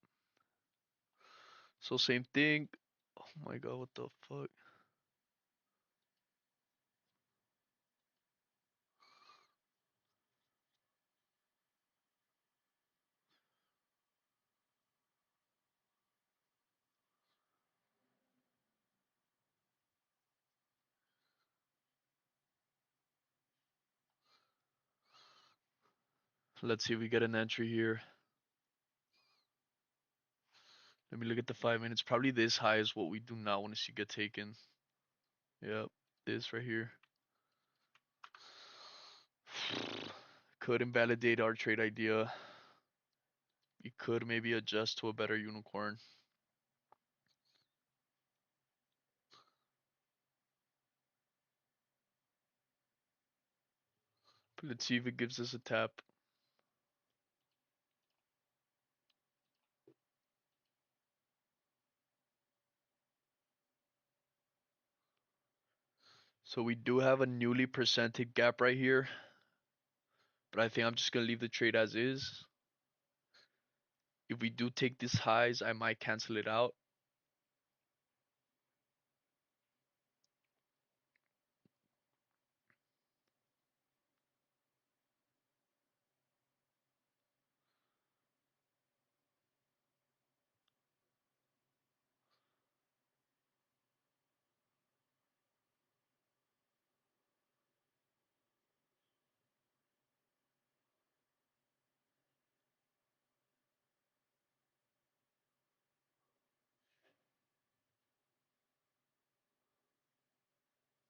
So same thing. Oh my god, what the fuck? Let's see if we get an entry here. Let me look at the 5 minutes. Probably this high is what we do not want to see get taken. Yep, this right here. Could invalidate our trade idea. We could maybe adjust to a better unicorn. But let's see if it gives us a tap. So we do have a newly presented gap right here. But I think I'm just going to leave the trade as is. If we do take these highs, I might cancel it out.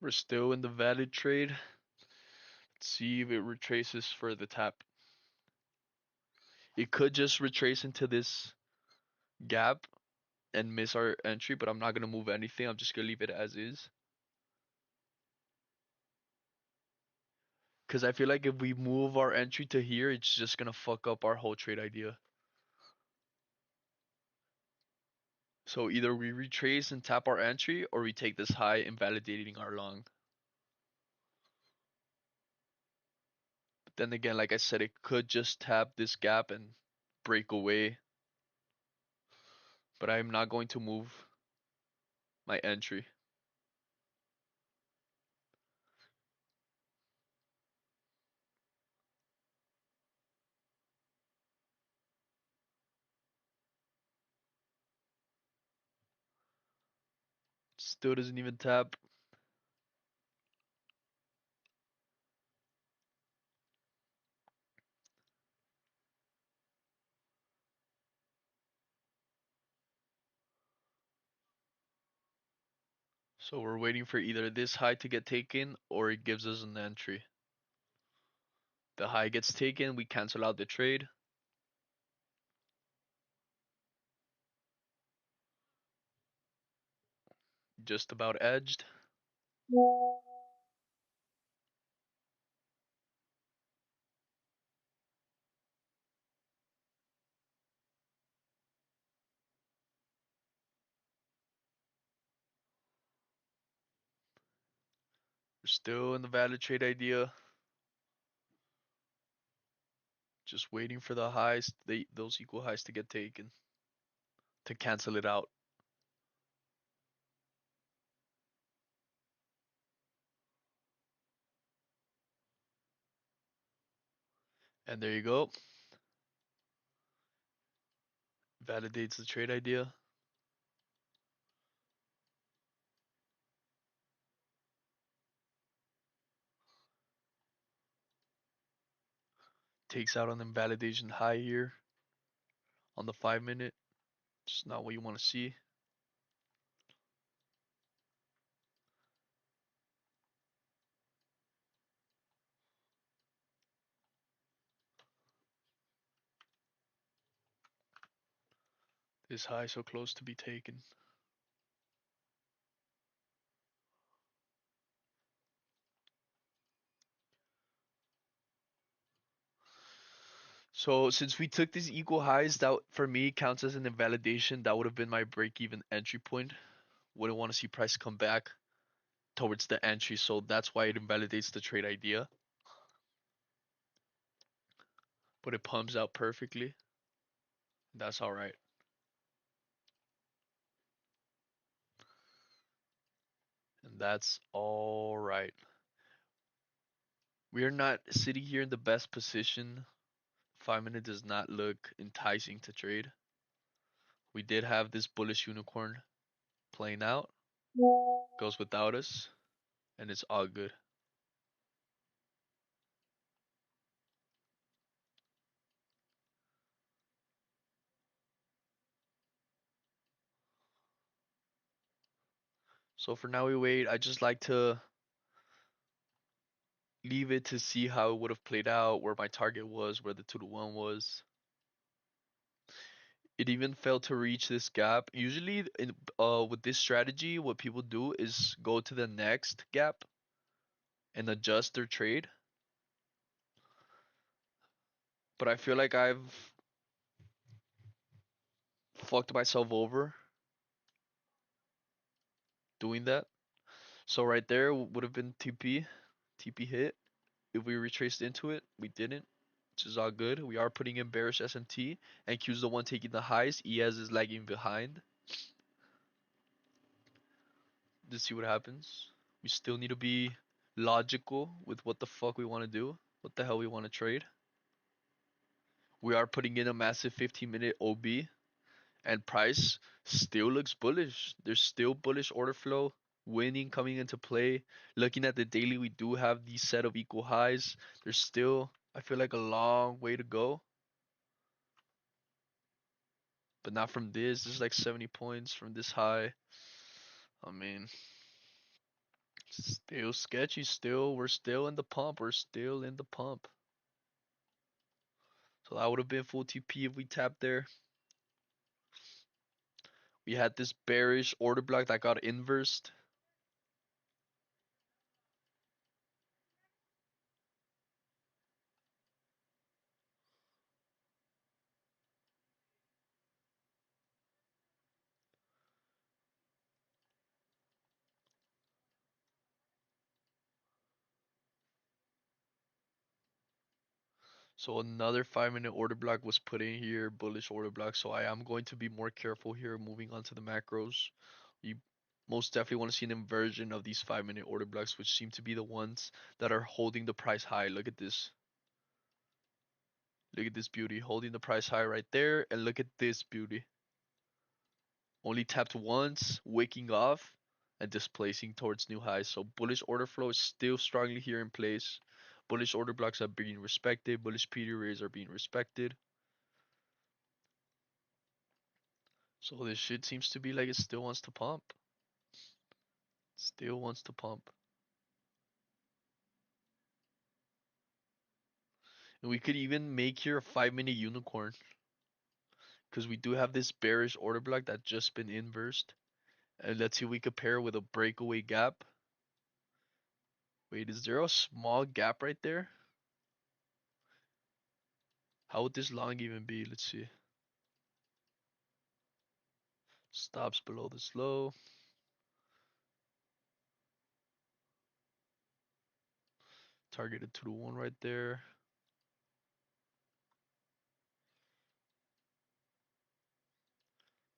We're still in the valid trade. Let's see if it retraces for the tap. It could just retrace into this gap and miss our entry, but I'm not gonna move anything. I'm just gonna leave it as is. Cause I feel like if we move our entry to here, it's just gonna fuck up our whole trade idea. So either we retrace and tap our entry, or we take this high, invalidating our long. But then again, like I said, it could just tap this gap and break away. But I'm not going to move my entry. Still doesn't even tap. So we're waiting for either this high to get taken or it gives us an entry. The high gets taken, we cancel out the trade. Just about edged. We're still in the valid trade idea. Just waiting for the highs, those equal highs to get taken to cancel it out. And there you go. Validates the trade idea. Takes out an invalidation high here on the 5 minute. Just not what you want to see. This high so close to be taken. So since we took these equal highs, that for me counts as an invalidation. That would have been my break-even entry point. Wouldn't want to see price come back towards the entry, so that's why it invalidates the trade idea. But it pumps out perfectly. That's all right. And that's all right. We are not sitting here in the best position. 5 minute does not look enticing to trade. We did have this bullish unicorn playing out. Goes without us, and it's all good. So for now we wait. I just like to leave it to see how it would have played out, where my target was, where the 2 to 1 was. It even failed to reach this gap. Usually, with this strategy, what people do is go to the next gap and adjust their trade. But I feel like I've fucked myself over doing that. So right there would have been TP, TP hit. If we retraced into it, we didn't, which is all good. We are putting in bearish SMT, and Q's the one taking the highs. ES is lagging behind. Let's see what happens. We still need to be logical with what the fuck we want to do, what the hell we want to trade. We are putting in a massive 15-minute OB, and price still looks bullish. There's still bullish order flow, winning coming into play. Looking at the daily, we do have these set of equal highs. There's still, I feel like, a long way to go, but not from this. This is like 70 points from this high. I mean, Still sketchy. We're still in the pump. We're still in the pump. So that would have been full TP if we tapped there. We had this bearish order block that got inversed. So another 5 minute order block was put in here, bullish order block. So I am going to be more careful here moving on to the macros. You most definitely want to see an inversion of these 5 minute order blocks, which seem to be the ones that are holding the price high. Look at this. Look at this beauty, holding the price high right there. And look at this beauty. Only tapped once, waking off, and displacing towards new highs. So bullish order flow is still strongly here in place. Bullish order blocks are being respected. Bullish PD rays are being respected. So this shit seems to be like it still wants to pump. Still wants to pump. And we could even make here a 5 minute unicorn. Because we do have this bearish order block that just been inversed. And let's see if we could pair with a breakaway gap. Wait, is there a small gap right there? How would this long even be? Let's see. Stops below this low. Targeted 2 to 1 right there.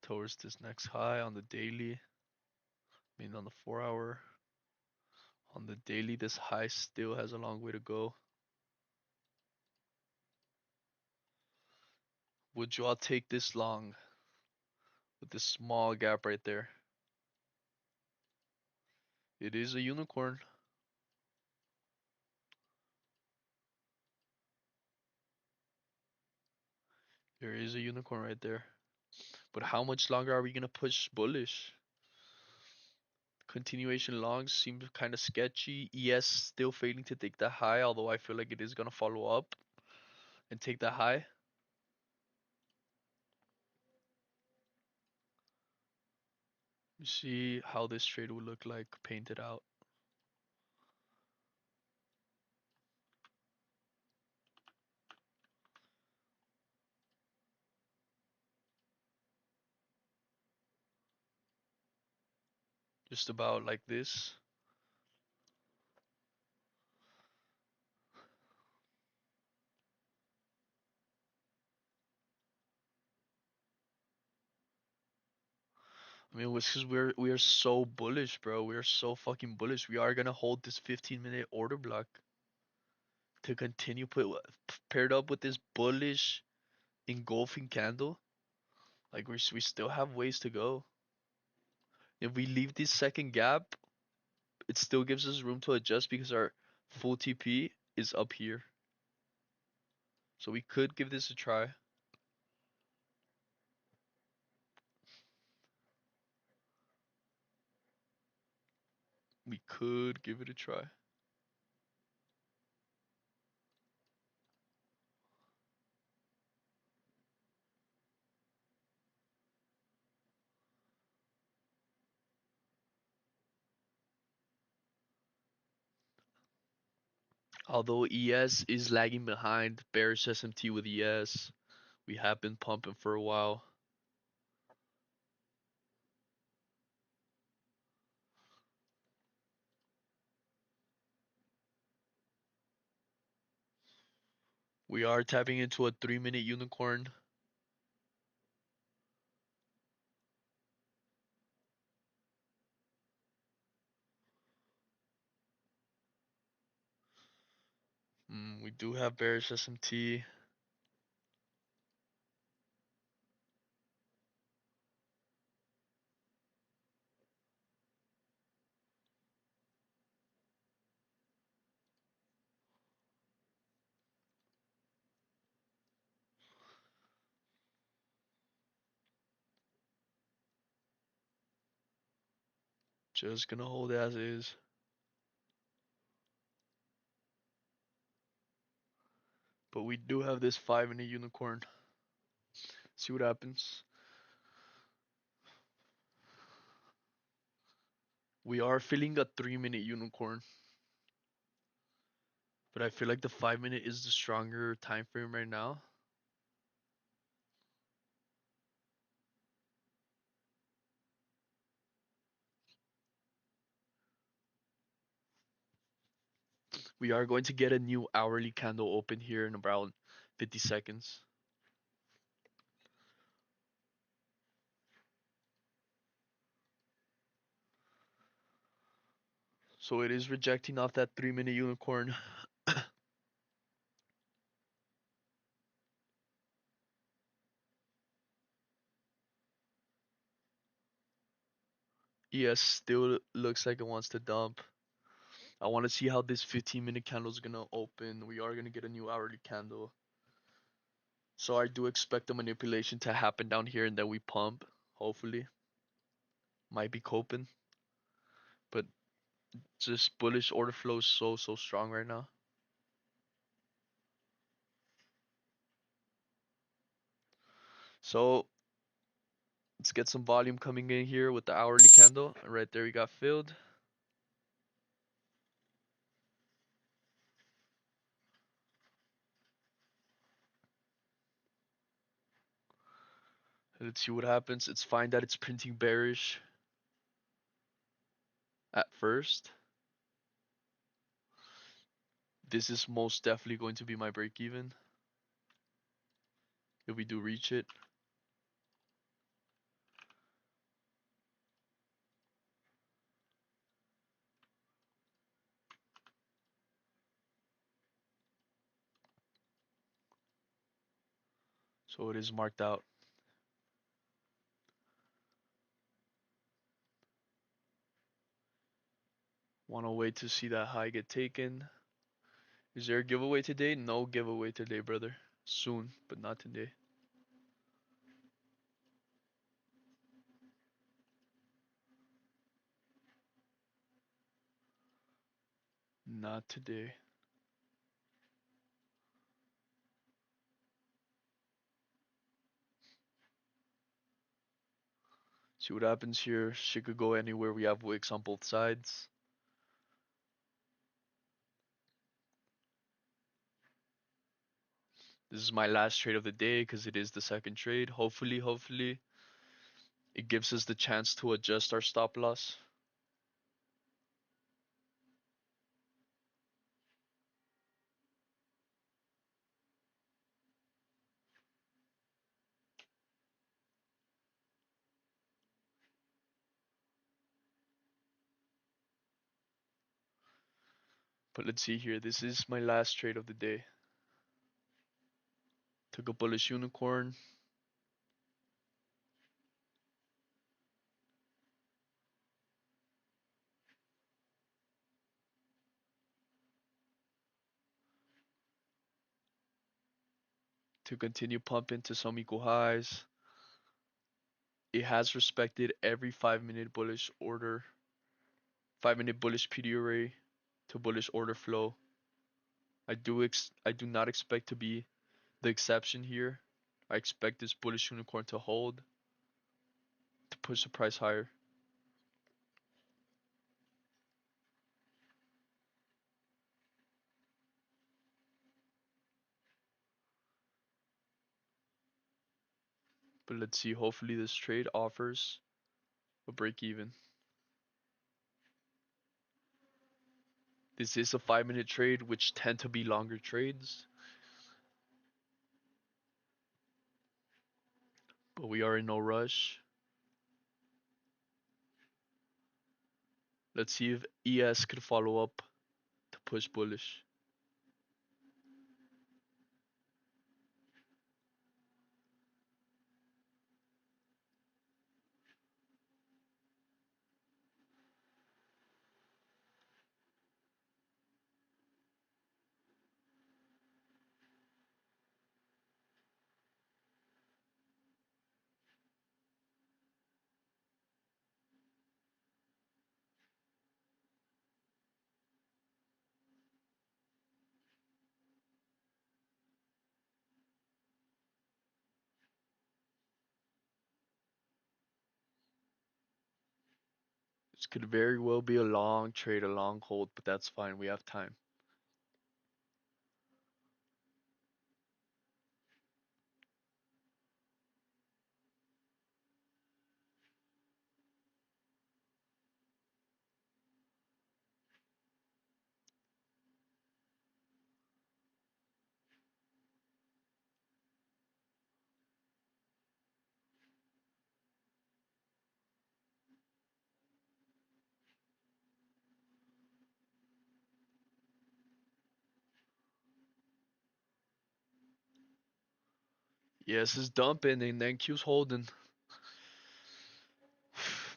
Towards this next high on the daily. I mean on the 4 hour. On the daily, this high still has a long way to go. Would you all take this long with this small gap right there? It is a unicorn. There is a unicorn right there. But how much longer are we gonna push bullish? Continuation longs seems kind of sketchy. ES still failing to take that high, although I feel like it is gonna follow up and take that high. See how this trade would look like painted out. Just about like this. I mean, it's because we are so bullish, bro. We are so fucking bullish. We are gonna hold this 15-minute order block to continue paired up with this bullish engulfing candle. Like we still have ways to go. If we leave this second gap, it still gives us room to adjust because our full TP is up here. So we could give this a try. We could give it a try. Although ES is lagging behind bearish SMT with ES, we have been pumping for a while. We are tapping into a 3 minute unicorn. We do have bearish SMT. Just gonna hold as is. But we do have this 5-minute unicorn. See what happens. We are filling a 3-minute unicorn, but I feel like the 5-minute is the stronger time frame right now. We are going to get a new hourly candle open here in about 50 seconds. So it is rejecting off that 3-minute unicorn. ES still looks like it wants to dump. I want to see how this 15-minute candle is going to open. We are going to get a new hourly candle. So I do expect the manipulation to happen down here and then we pump, hopefully. Might be coping, but just bullish order flow is so strong right now. So let's get some volume coming in here with the hourly candle. Right there we got filled. Let's see what happens. It's fine that it's printing bearish at first. This is most definitely going to be my break even if we do reach it. So it is marked out. Want to wait to see that high get taken. Is there a giveaway today? No giveaway today, brother. Soon, but not today. Not today. See what happens here. She could go anywhere. We have wicks on both sides. This is my last trade of the day because it is the second trade. Hopefully, it gives us the chance to adjust our stop loss. But let's see here. This is my last trade of the day. Took a bullish unicorn. To continue pumping to some equal highs. It has respected every 5-minute bullish order. 5-minute bullish PD array to bullish order flow. I do not expect to be the exception here. I expect this bullish unicorn to hold to push the price higher. But let's see, hopefully this trade offers a break even. This is a 5-minute trade, which tend to be longer trades. But we are in no rush. Let's see if ES could follow up to push bullish. This could very well be a long trade, a long hold, but that's fine. We have time. Yes, is dumping and then Q's holding.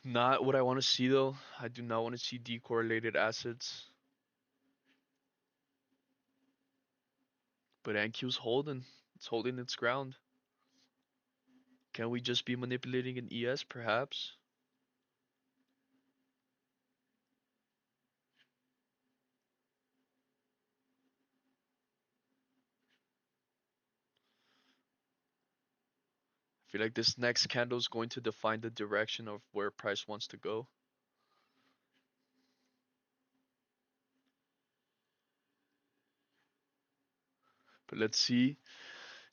Not what I want to see though. I do not want to see decorrelated assets. But NQ's holding. It's holding its ground. Can we just be manipulating an ES perhaps? I feel like this next candle is going to define the direction of where price wants to go. But let's see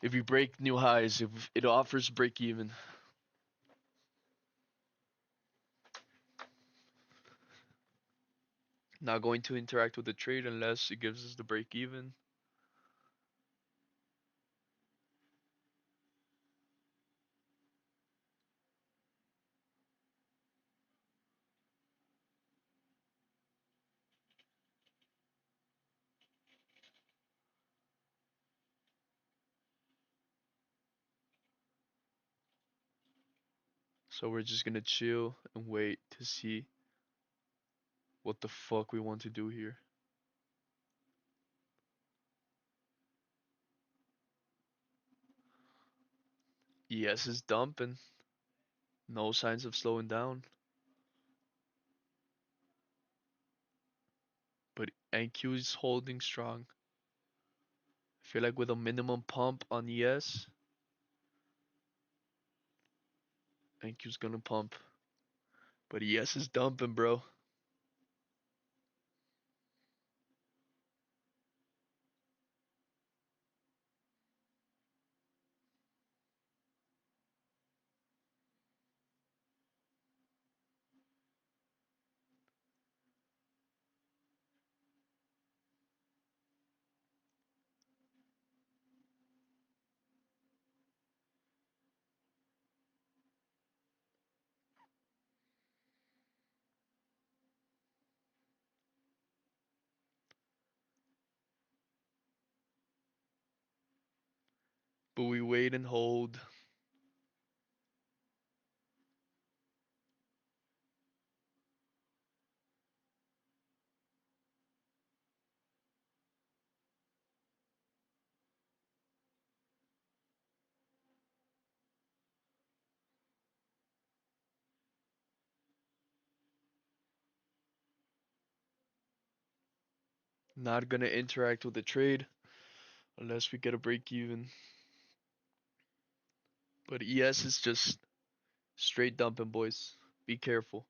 if we break new highs, if it offers break even. Not going to interact with the trade unless it gives us the break even. So we're just gonna chill and wait to see what the fuck we want to do here. ES is dumping. No signs of slowing down. But NQ is holding strong. I feel like with a minimum pump on ES, NQ's gonna pump. But ES is dumping, bro. But we wait and hold. Not gonna interact with the trade unless we get a break even. But ES is just straight dumping, boys. Be careful.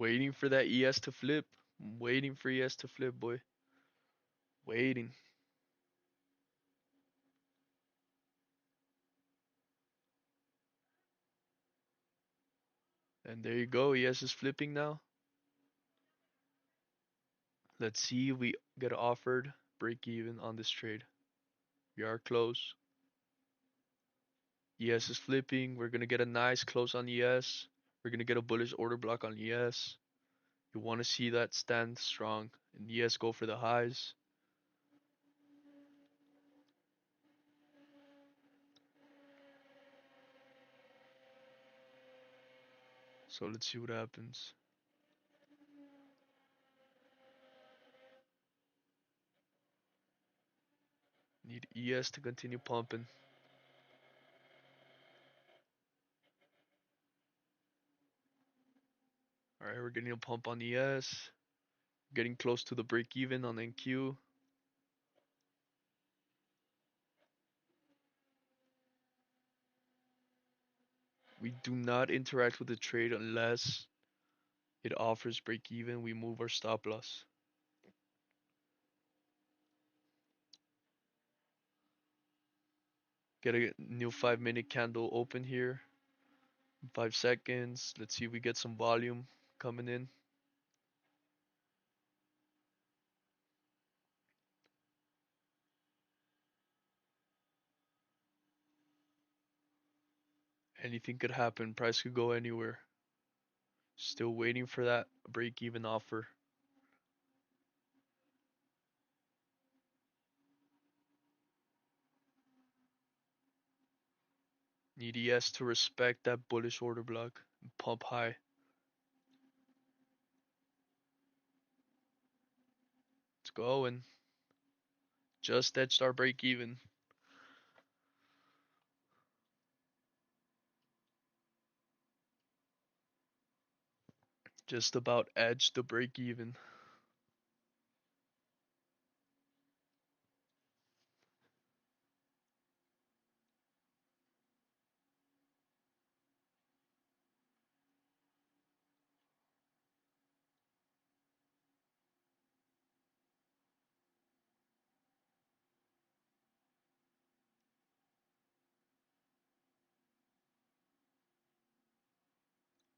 Waiting for that ES to flip. Waiting for ES to flip, boy. Waiting. And there you go. ES is flipping now. Let's see if we get offered break even on this trade. We are close. ES is flipping. We're gonna get a nice close on ES. We're gonna get a bullish order block on ES. You want to see that stand strong and ES go for the highs. So let's see what happens. Need ES to continue pumping. Alright, we're getting a pump on ES. Getting close to the break even on NQ. We do not interact with the trade unless it offers break even. We move our stop loss. Get a new 5 minute candle open here. 5 seconds. Let's see if we get some volume coming in. Anything could happen. Price could go anywhere. Still waiting for that break even offer. Need ES to respect that bullish order block and pump high. It's going. Just edged our break even. Just about edged the break even.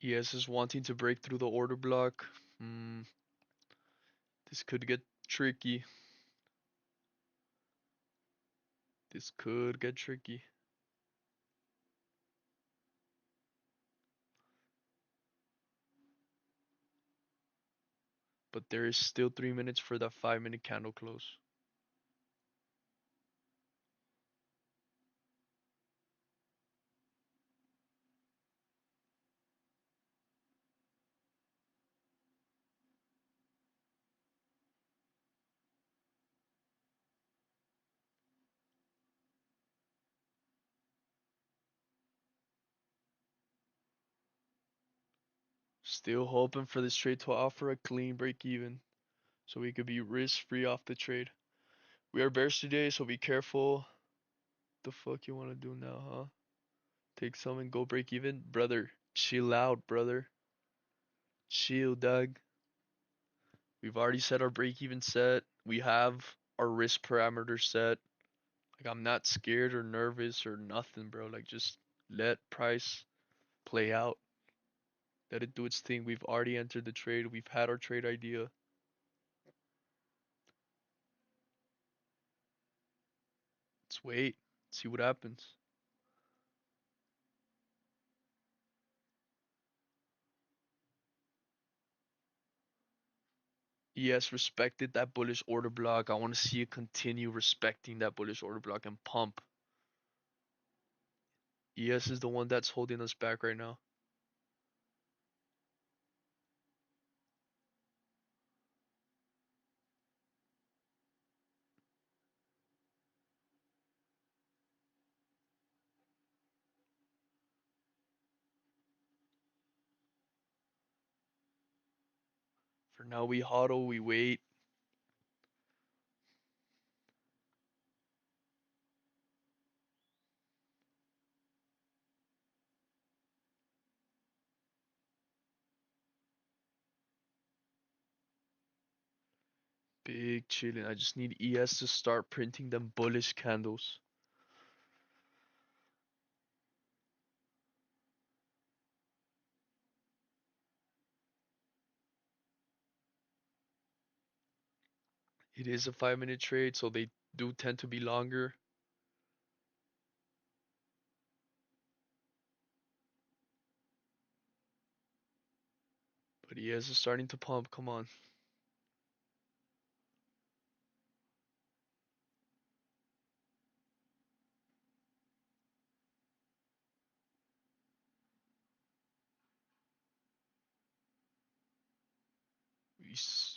ES is wanting to break through the order block. This could get tricky. This could get tricky. But there is still 3 minutes for that 5 minute candle close. Still hoping for this trade to offer a clean break even so we could be risk free off the trade. We are bears today, so be careful. The fuck you wanna do now, huh? Take some and go break even? Brother, chill out, brother. Chill, Doug. We've already set our break even set. We have our risk parameters set. Like, I'm not scared or nervous or nothing, bro. Like, just let price play out. Let it do its thing. We've already entered the trade. We've had our trade idea. Let's wait. See what happens. ES respected that bullish order block. I want to see it continue respecting that bullish order block and pump. ES is the one that's holding us back right now. For now, we hodl, we wait. Big chillin'. I just need ES to start printing them bullish candles. It is a 5 minute trade, so they do tend to be longer. But ES is starting to pump. Come on.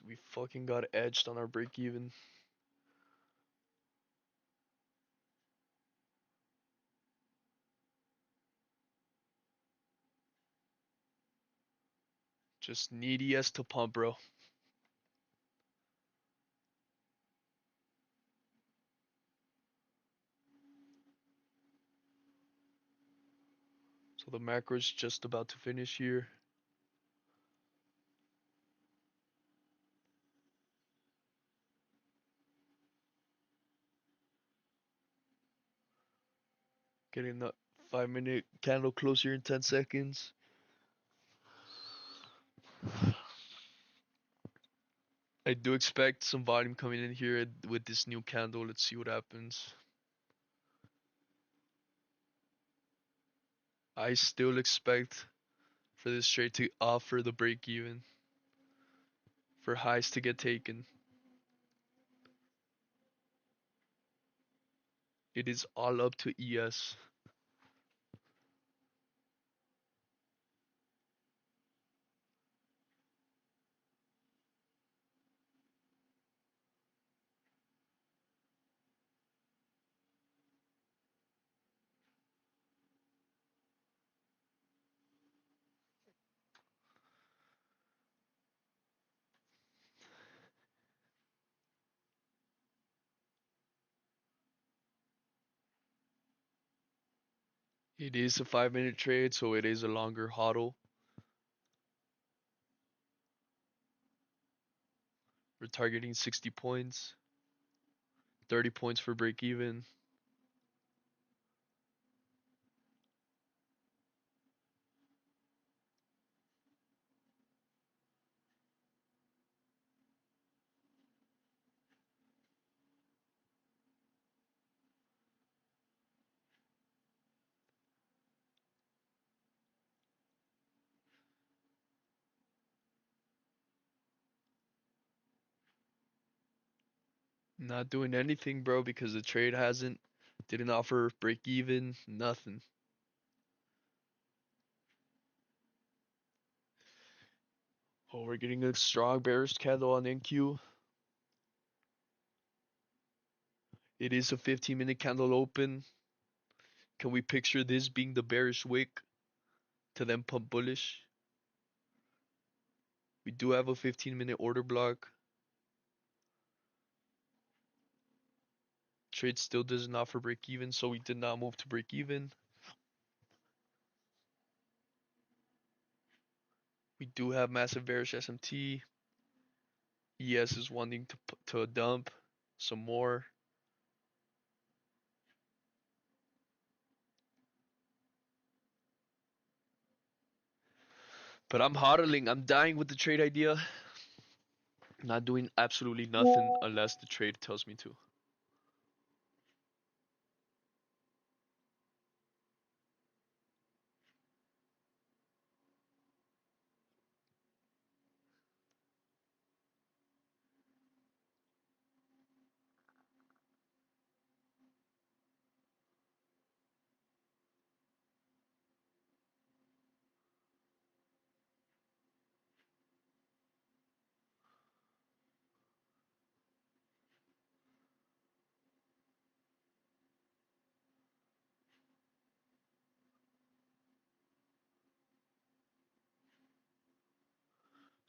We fucking got edged on our break even. Just need ES to pump, bro. So the macro's just about to finish here. Getting the 5 minute candle close here in 10 seconds. I do expect some volume coming in here with this new candle. Let's see what happens. I still expect for this trade to offer the break even. For highs to get taken. It is all up to ES. It is a 5 minute trade, so it is a longer hodl. We're targeting 60 points. 30 points for break even. Not doing anything, bro, because the trade didn't offer break even, nothing. Oh, we're getting a strong bearish candle on NQ. It is a 15-minute candle open. Can we picture this being the bearish wick to then pump bullish? We do have a 15-minute order block. Trade still doesn't offer break even, so we did not move to break even. We do have massive bearish SMT. ES is wanting to dump some more. But I'm hodling. I'm dying with the trade idea. Not doing absolutely nothing unless the trade tells me to.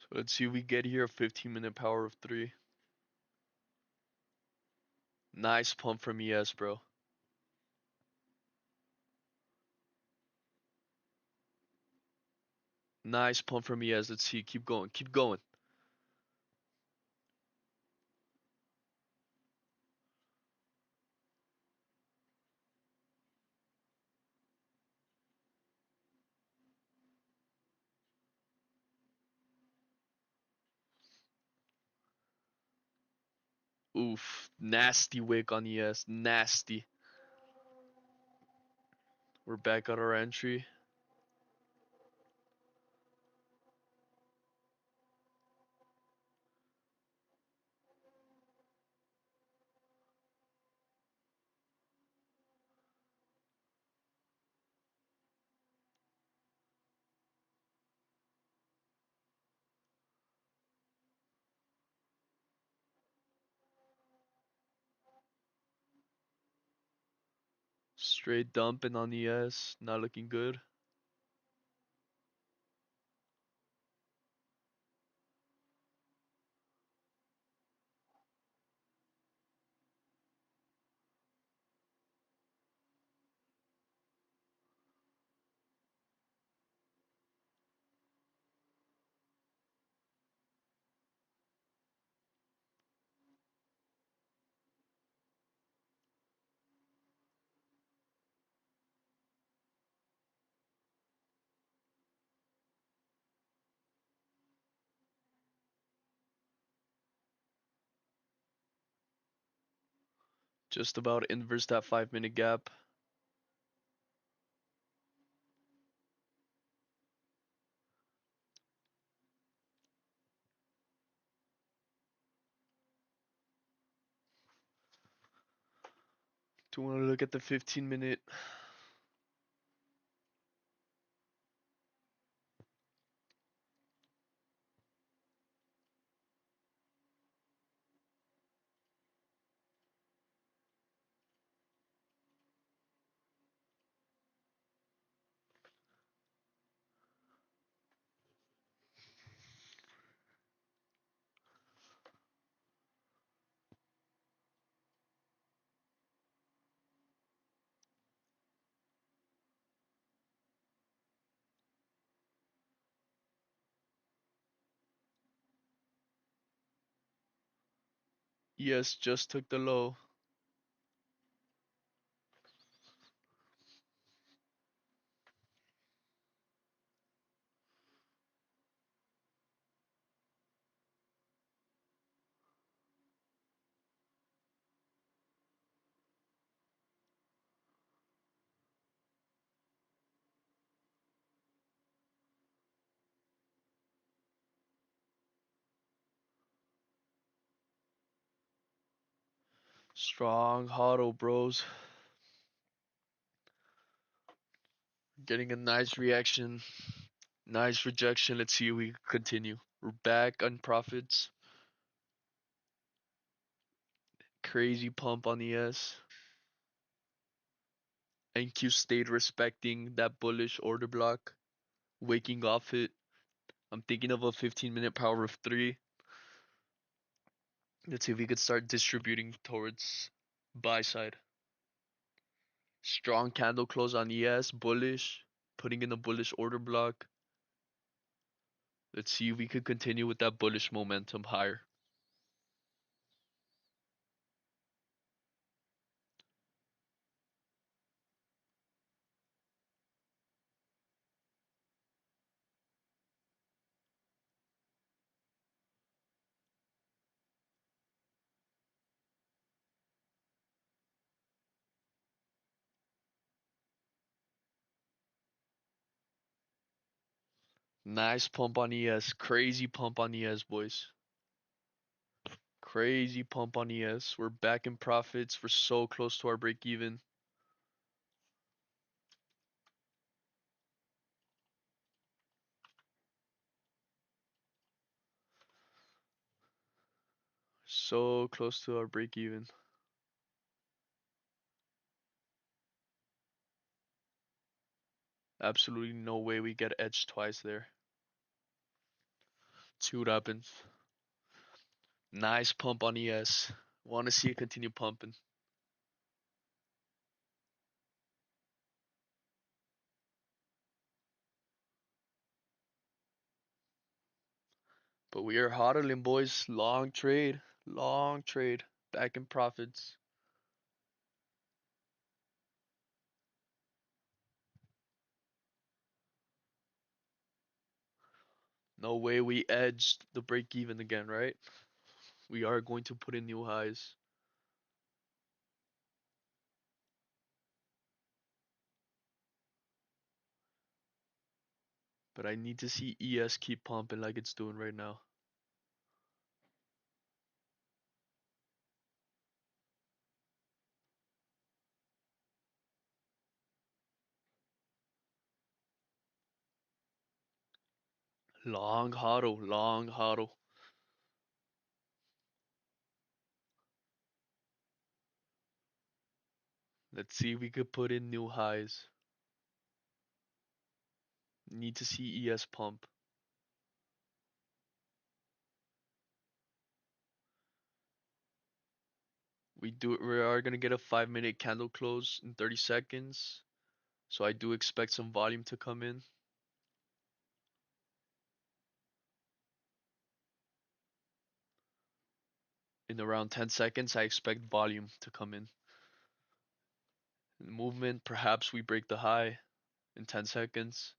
So let's see if we get here a 15-minute power of 3. Nice pump from ES, bro. Nice pump from ES. Let's see. Keep going. Keep going. Oof. Nasty wick on ES. Nasty. We're back at our entry. Straight dumping on ES, not looking good. Just about inverse that 5 minute gap. Do you want to look at the 15 minute? ES just took the low. Strong hodl, bros. Getting a nice reaction. Nice rejection. Let's see if we continue. We're back on profits. Crazy pump on ES. NQ stayed respecting that bullish order block. Waking off it. I'm thinking of a 15 minute power of 3. Let's see if we could start distributing towards buy side. Strong candle close on ES. Bullish. Putting in a bullish order block. Let's see if we could continue with that bullish momentum higher. Nice pump on ES. Crazy pump on ES, boys. Crazy pump on ES. We're back in profits. We're so close to our break even. So close to our break even. Absolutely no way we get edged twice there. See what happens. Nice pump on ES. Want to see it continue pumping. But we are hodling, boys. Long trade. Long trade. Back in profits. No way we edged the break even again, right? We are going to put in new highs. But I need to see ES keep pumping like it's doing right now. Long hodl, long hodl. Let's see if we could put in new highs. Need to see ES pump. We are gonna get a 5 minute candle close in 30 seconds. So I do expect some volume to come in. In around 10 seconds, I expect volume to come in. In movement, perhaps we break the high in 10 seconds.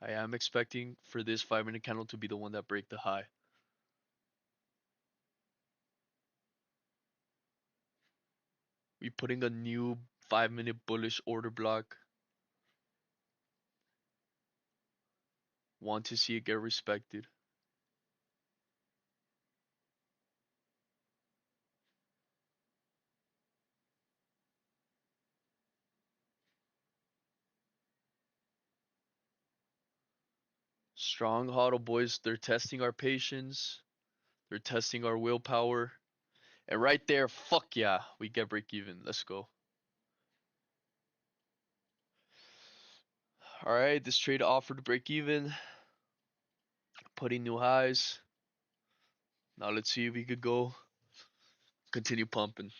I am expecting for this 5 minute candle to be the one that break the high. We putting a new 5 minute bullish order block. Want to see it get respected. Strong hodl boys, they're testing our patience. They're testing our willpower. And right there, fuck yeah, we get break even. Let's go. Alright, this trade offered to break even. Putting new highs. Now let's see if we could go continue pumping.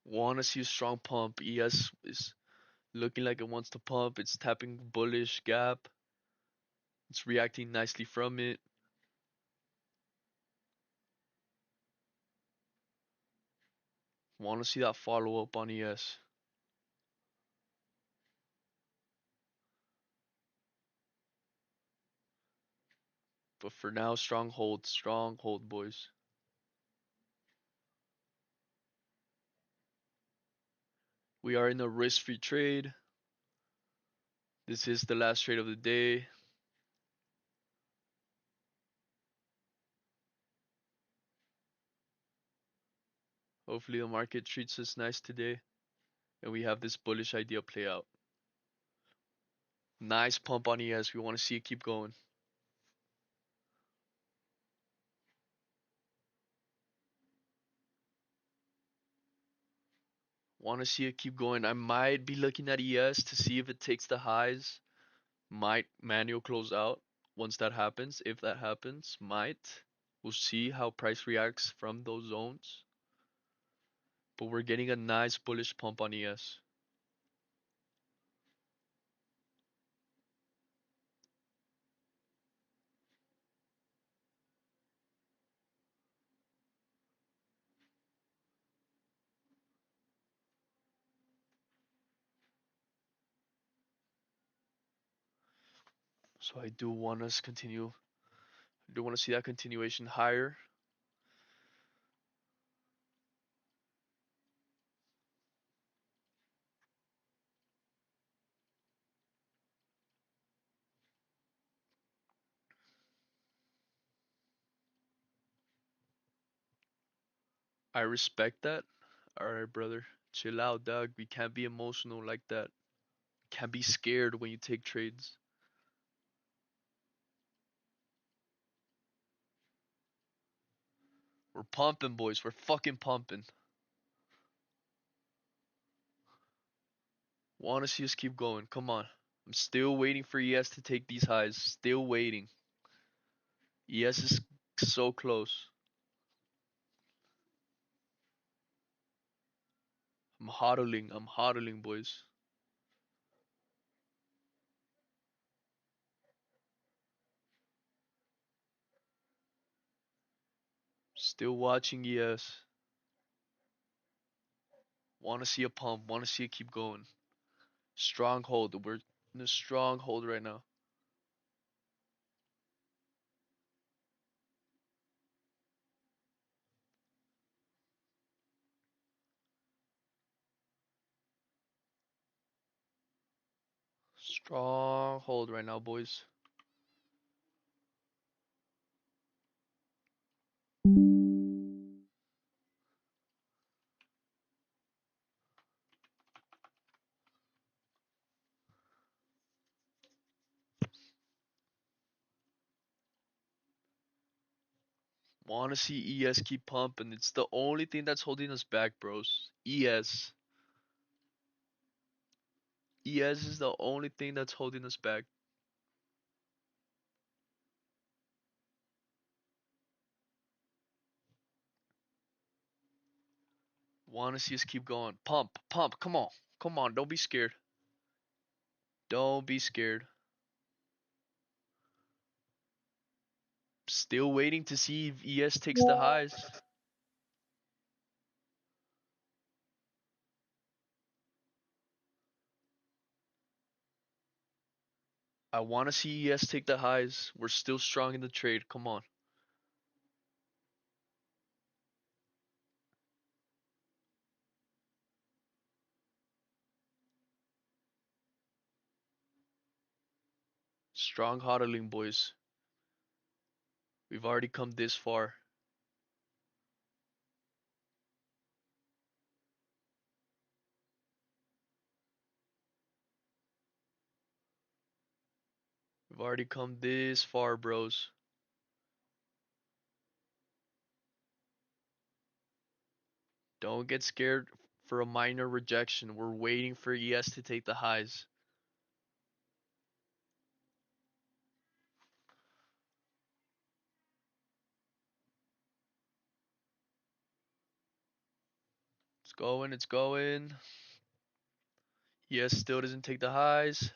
Want to see a strong pump. ES is looking like it wants to pump. It's tapping bullish gap. It's reacting nicely from it. Want to see that follow up on ES. But for now, strong hold, boys. We are in a risk-free trade. This is the last trade of the day. Hopefully the market treats us nice today and we have this bullish idea play out. Nice pump on ES. We want to see it keep going. Want to see it keep going. I might be looking at ES to see if it takes the highs. Might manual close out once that happens. If that happens, might. We'll see how price reacts from those zones. But we're getting a nice bullish pump on ES. So I do want us continue. I do want to see that continuation higher. I respect that. Alright, brother. Chill out, dog. We can't be emotional like that. Can't be scared when you take trades. We're pumping, boys. We're fucking pumping. Want to see us keep going. Come on. I'm still waiting for ES to take these highs. Still waiting. ES is so close. I'm hodling. I'm hodling, boys. Still watching ES. Want to see a pump. Want to see it keep going. Strong hold. We're in a strong hold right now. Strong hold right now, boys. Want to see ES keep pumping. It's the only thing that's holding us back, bros. ES. ES is the only thing that's holding us back. Want to see us keep going. Pump, pump. Come on. Come on. Don't be scared. Don't be scared. Still waiting to see if ES takes the highs. I want to see ES take the highs. We're still strong in the trade. Come on. Strong hodling, boys. We've already come this far. We've already come this far, bros. Don't get scared for a minor rejection. We're waiting for ES to take the highs. It's going, it's going. ES still doesn't take the highs.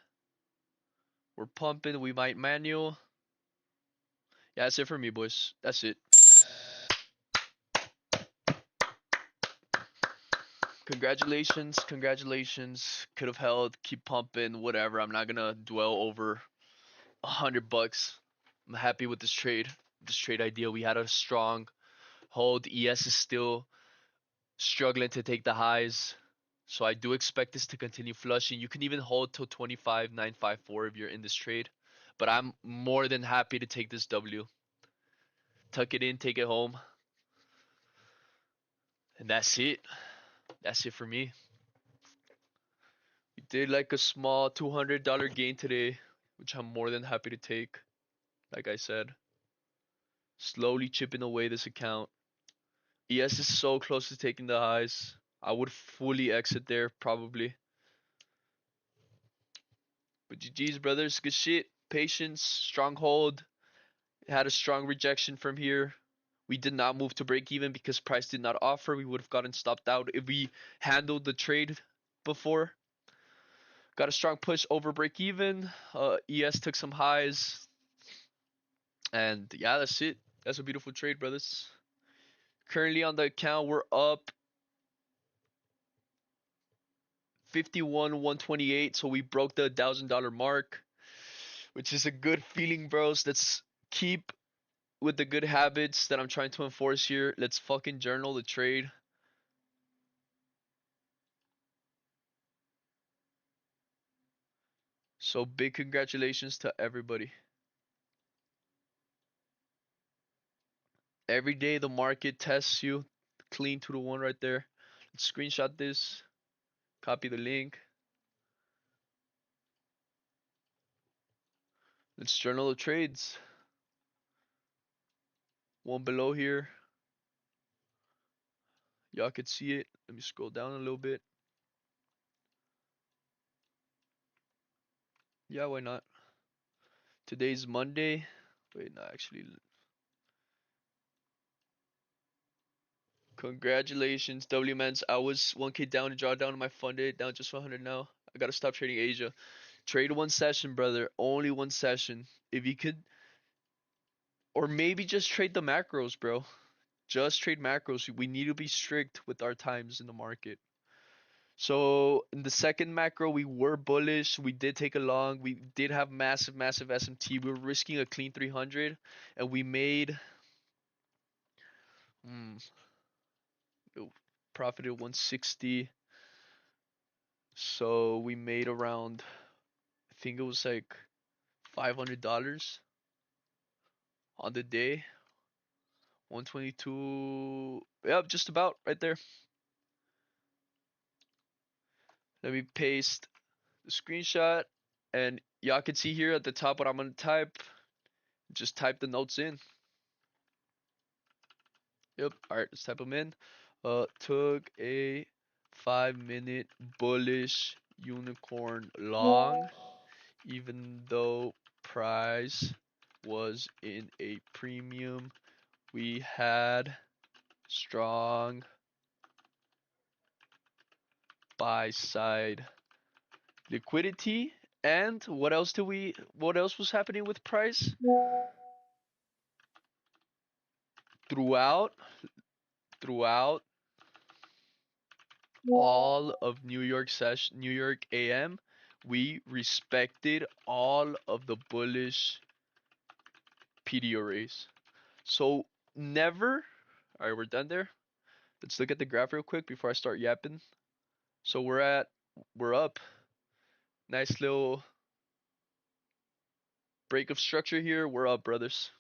We're pumping. We might manual. Yeah, that's it for me, boys. That's it. Congratulations, congratulations. Could have held. Keep pumping. Whatever. I'm not gonna dwell over $100. I'm happy with this trade. This trade idea. We had a strong hold. ES is still struggling to take the highs. So I do expect this to continue flushing. You can even hold till 25,954 if you're in this trade. But I'm more than happy to take this W. Tuck it in, take it home. And that's it. That's it for me. We did like a small $200 gain today, which I'm more than happy to take. Like I said, slowly chipping away this account. ES is so close to taking the highs. I would fully exit there probably. But GG's, brothers. Good shit. Patience, strong hold. Had a strong rejection from here. We did not move to break even because price did not offer. We would have gotten stopped out if we handled the trade before. Got a strong push over break even. ES took some highs. And yeah, that's it. That's a beautiful trade, brothers. Currently on the account, we're up 51,128. So we broke the $1,000 mark, which is a good feeling, bros. Let's keep with the good habits that I'm trying to enforce here. Let's fucking journal the trade. So big congratulations to everybody. Every day the market tests you. Clean 2 to 1 right there. Let's screenshot this. Copy the link. Let's journal the trades. One below here. Y'all could see it. Let me scroll down a little bit. Yeah, why not? Today's Monday. Wait, no, actually. Congratulations, WMans. I was 1K down to draw down on my funded. Down just 100 now. I gotta stop trading Asia. Trade one session, brother. Only one session. If you could. Or maybe just trade the macros, bro. Just trade macros. We need to be strict with our times in the market. So in the second macro, we were bullish. We did take a long. We did have massive, massive SMT. We were risking a clean 300, and we made hmm, profited 160. So we made around, I think it was like $500 on the day. 122. Yep, just about right there. Let me paste the screenshot, and y'all can see here at the top what I'm gonna type. Just type the notes in. Yep. All right, let's type them in. Took a 5-minute bullish unicorn long, even though price was in a premium. We had strong buy side liquidity. And what else was happening with price throughout throughout all of New York AM? We respected all of the bullish PD arrays. So never. All right, we're done there. Let's look at the graph real quick before I start yapping. So we're up. Nice little break of structure here. We're up, brothers.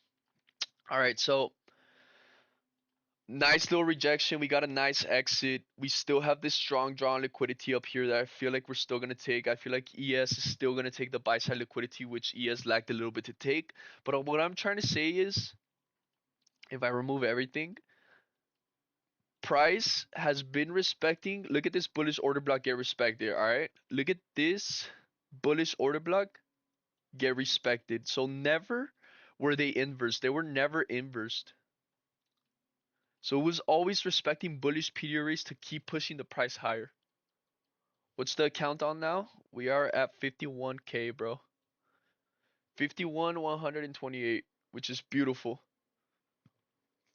All right, so nice little rejection. We got a nice exit. We still have this strong drawn liquidity up here that I feel like we're still gonna take. I feel like ES is still gonna take the buy side liquidity, which ES lacked a little bit to take. But what I'm trying to say is, if I remove everything, price has been respecting. Look at this bullish order block get respected. All right, look at this bullish order block get respected. So never were they inversed. They were never inversed. So it was always respecting bullish PD arrays to keep pushing the price higher. What's the count on now? We are at 51K, bro. 51 128, which is beautiful.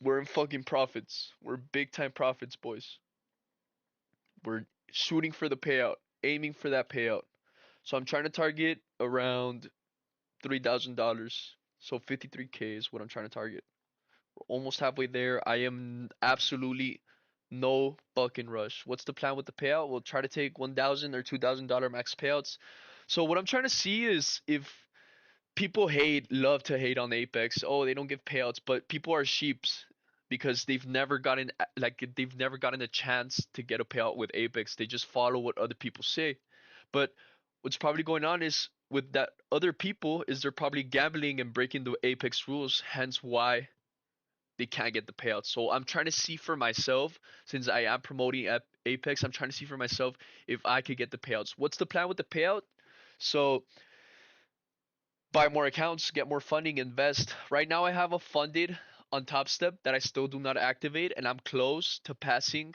We're in fucking profits. We're big time profits, boys. We're shooting for the payout, aiming for that payout. So I'm trying to target around $3,000. So 53K is what I'm trying to target. We're almost halfway there. I am absolutely no fucking rush. What's the plan with the payout? We'll try to take $1,000 or $2,000 max payouts. So what I'm trying to see is if people love to hate on Apex. Oh, they don't give payouts, but people are sheeps because they've never gotten a chance to get a payout with Apex. They just follow what other people say. But what's probably going on is with that other people is they're probably gambling and breaking the Apex rules, hence why they can't get the payouts. So I'm trying to see for myself, since I am promoting Apex, I'm trying to see for myself if I could get the payouts. What's the plan with the payout? So buy more accounts, get more funding, invest. Right now I have a funded on Top Step that I still do not activate, and I'm close to passing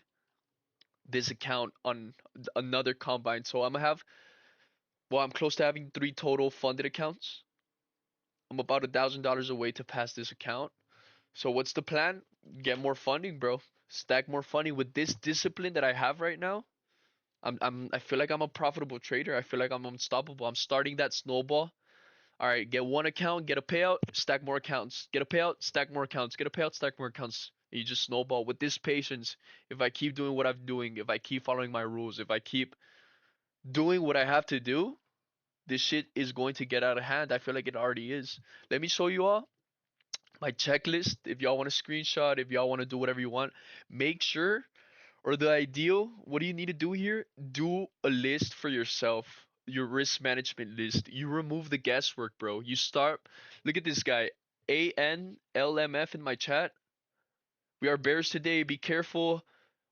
this account on another combine. So I'm close to having 3 total funded accounts. I'm about $1,000 away to pass this account. So what's the plan? Get more funding, bro. Stack more funding with this discipline that I have right now. I feel like I'm a profitable trader. I feel like I'm unstoppable. I'm starting that snowball. All right, get one account, get a payout, stack more accounts. Get a payout, stack more accounts. Get a payout, stack more accounts. And you just snowball with this patience. If I keep doing what I'm doing, if I keep following my rules, if I keep doing what I have to do, this shit is going to get out of hand. I feel like it already is. Let me show you all my checklist. If y'all want to screenshot, if y'all want to do whatever you want, make sure, or the ideal, what do you need to do here? Do a list for yourself, your risk management list. You remove the guesswork, bro. You start, look at this guy, ANLMF in my chat. We are bears today. Be careful.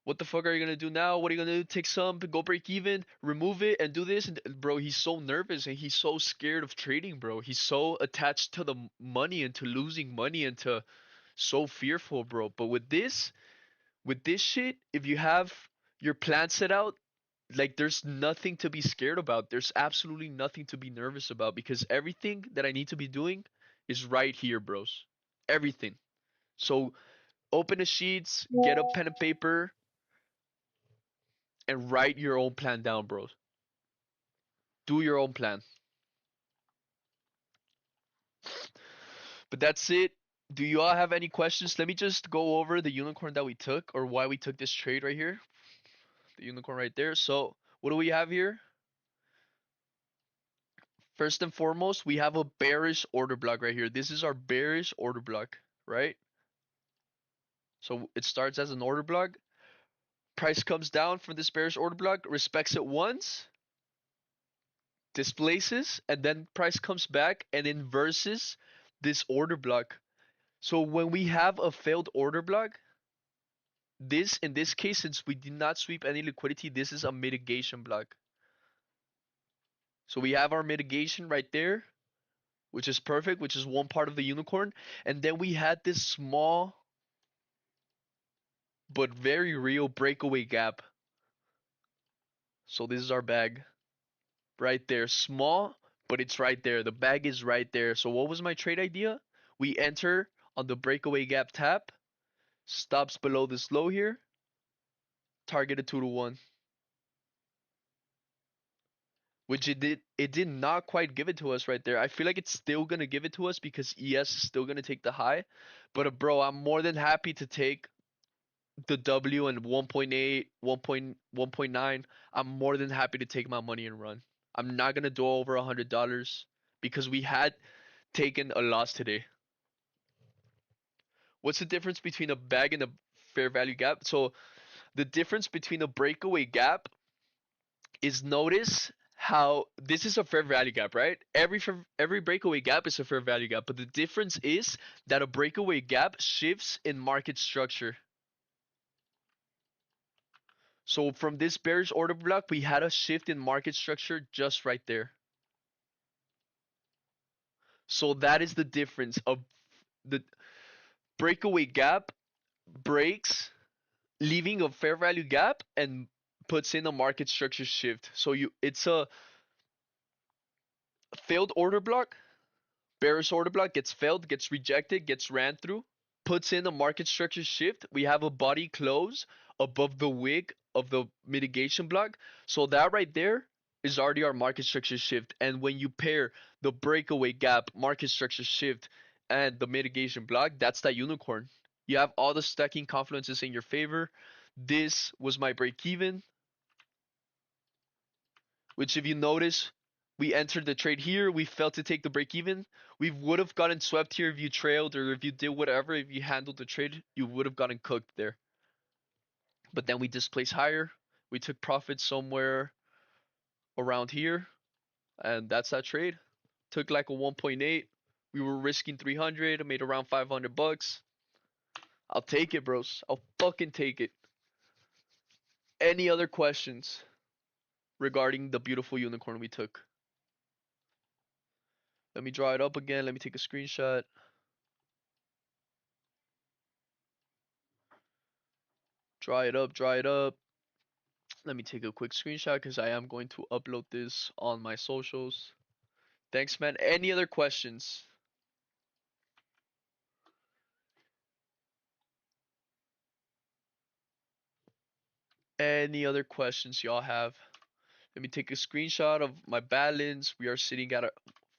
What the fuck are you gonna do now? What are you gonna do? Take some, go break even, remove it, and do this. And bro, he's so nervous and he's so scared of trading, bro. He's so attached to the money and to losing money and to so fearful, bro. But with this shit, if you have your plan set out, like there's nothing to be scared about. There's absolutely nothing to be nervous about because everything that I need to be doing is right here, bros. Everything. So open the sheets, get a pen and paper, and write your own plan down, bros. Do your own plan. But that's it. Do you all have any questions? Let me just go over the unicorn that we took or why we took this trade right here. The unicorn right there. So what do we have here? First and foremost, we have a bearish order block right here. This is our bearish order block, right? So it starts as an order block. Price comes down from this bearish order block, respects it once, displaces, and then price comes back and inverses this order block. So when we have a failed order block, this in this case, since we did not sweep any liquidity, this is a mitigation block. So we have our mitigation right there, which is perfect, which is one part of the unicorn. And then we had this small but very real breakaway gap. So this is our bag right there. Small, but it's right there. The bag is right there. So what was my trade idea? We enter on the breakaway gap tap, stops below this low here, target a 2 to 1. Which it did not quite give it to us right there. I feel like it's still gonna give it to us because ES is still gonna take the high. But bro, I'm more than happy to take the W and 1.8, 1.9. I'm more than happy to take my money and run. I'm not gonna do over $100 because we had taken a loss today. What's the difference between a bag and a fair value gap? So the difference between a breakaway gap is, notice how this is a fair value gap, right? Every breakaway gap is a fair value gap, but the difference is that a breakaway gap shifts in market structure. So from this bearish order block, we had a shift in market structure just right there. So that is the difference of the breakaway gap breaks, leaving a fair value gap and puts in a market structure shift. So it's a failed order block. Bearish order block gets failed, gets rejected, gets ran through, puts in a market structure shift. We have a body close above the wick of the mitigation block. So that right there is already our market structure shift. And when you pair the breakaway gap, market structure shift, and the mitigation block, that's that unicorn. You have all the stacking confluences in your favor. This was my break even, which if you notice, we entered the trade here, we failed to take the break even. We would have gotten swept here if you trailed or if you did whatever, if you handled the trade, you would have gotten cooked there. But then we displaced higher. We took profit somewhere around here, and that's that trade. Took like a 1.8. We were risking 300, made around 500 bucks. I'll take it, bros. I'll fucking take it. Any other questions regarding the beautiful unicorn we took? Let me draw it up again. Let me take a screenshot. Draw it up, draw it up. Let me take a quick screenshot because I am going to upload this on my socials. Thanks, man. Any other questions? Any other questions y'all have? Let me take a screenshot of my balance. We are sitting at a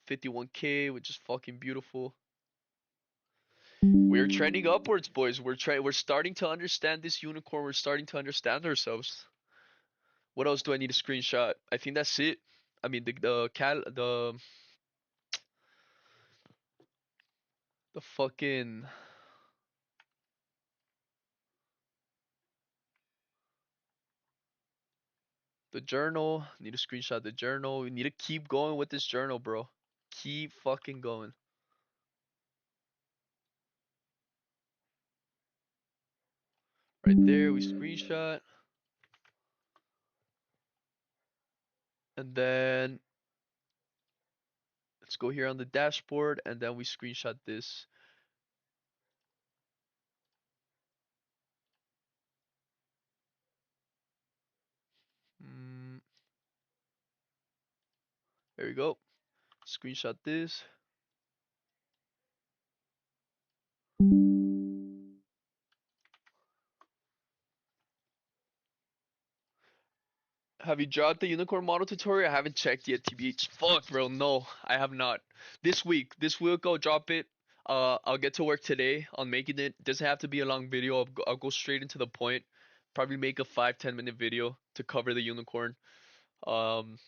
51K, which is fucking beautiful. We're trending upwards, boys. We're starting to understand this unicorn. We're starting to understand ourselves. What else do I need a screenshot? I think that's it. I mean the fucking the journal. Need to screenshot the journal. We need to keep going with this journal, bro. Keep fucking going. Right there, we screenshot. And then let's go here on the dashboard and then we screenshot this. Mm, there we go. Screenshot this. Have you dropped the unicorn model tutorial? I haven't checked yet, TBH. Fuck, bro. No, I have not. This week I'll drop it. I'll get to work today on making it. Doesn't have to be a long video. I'll go straight into the point. Probably make a 5-10 minute video to cover the unicorn. Um,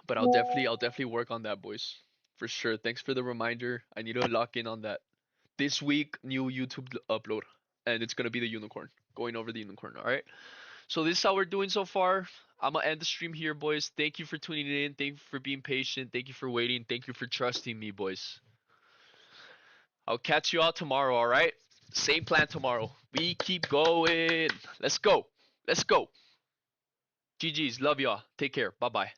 But I'll definitely work on that, boys. For sure. Thanks for the reminder. I need to lock in on that. This week, new YouTube upload, and it's gonna be the unicorn. Going over the unicorn. All right. So this is how we're doing so far. I'm gonna end the stream here, boys. Thank you for tuning in. Thank you for being patient. Thank you for waiting. Thank you for trusting me, boys. I'll catch you all tomorrow. All right. Same plan tomorrow. We keep going. Let's go. Let's go. GG's. Love y'all. Take care. Bye bye.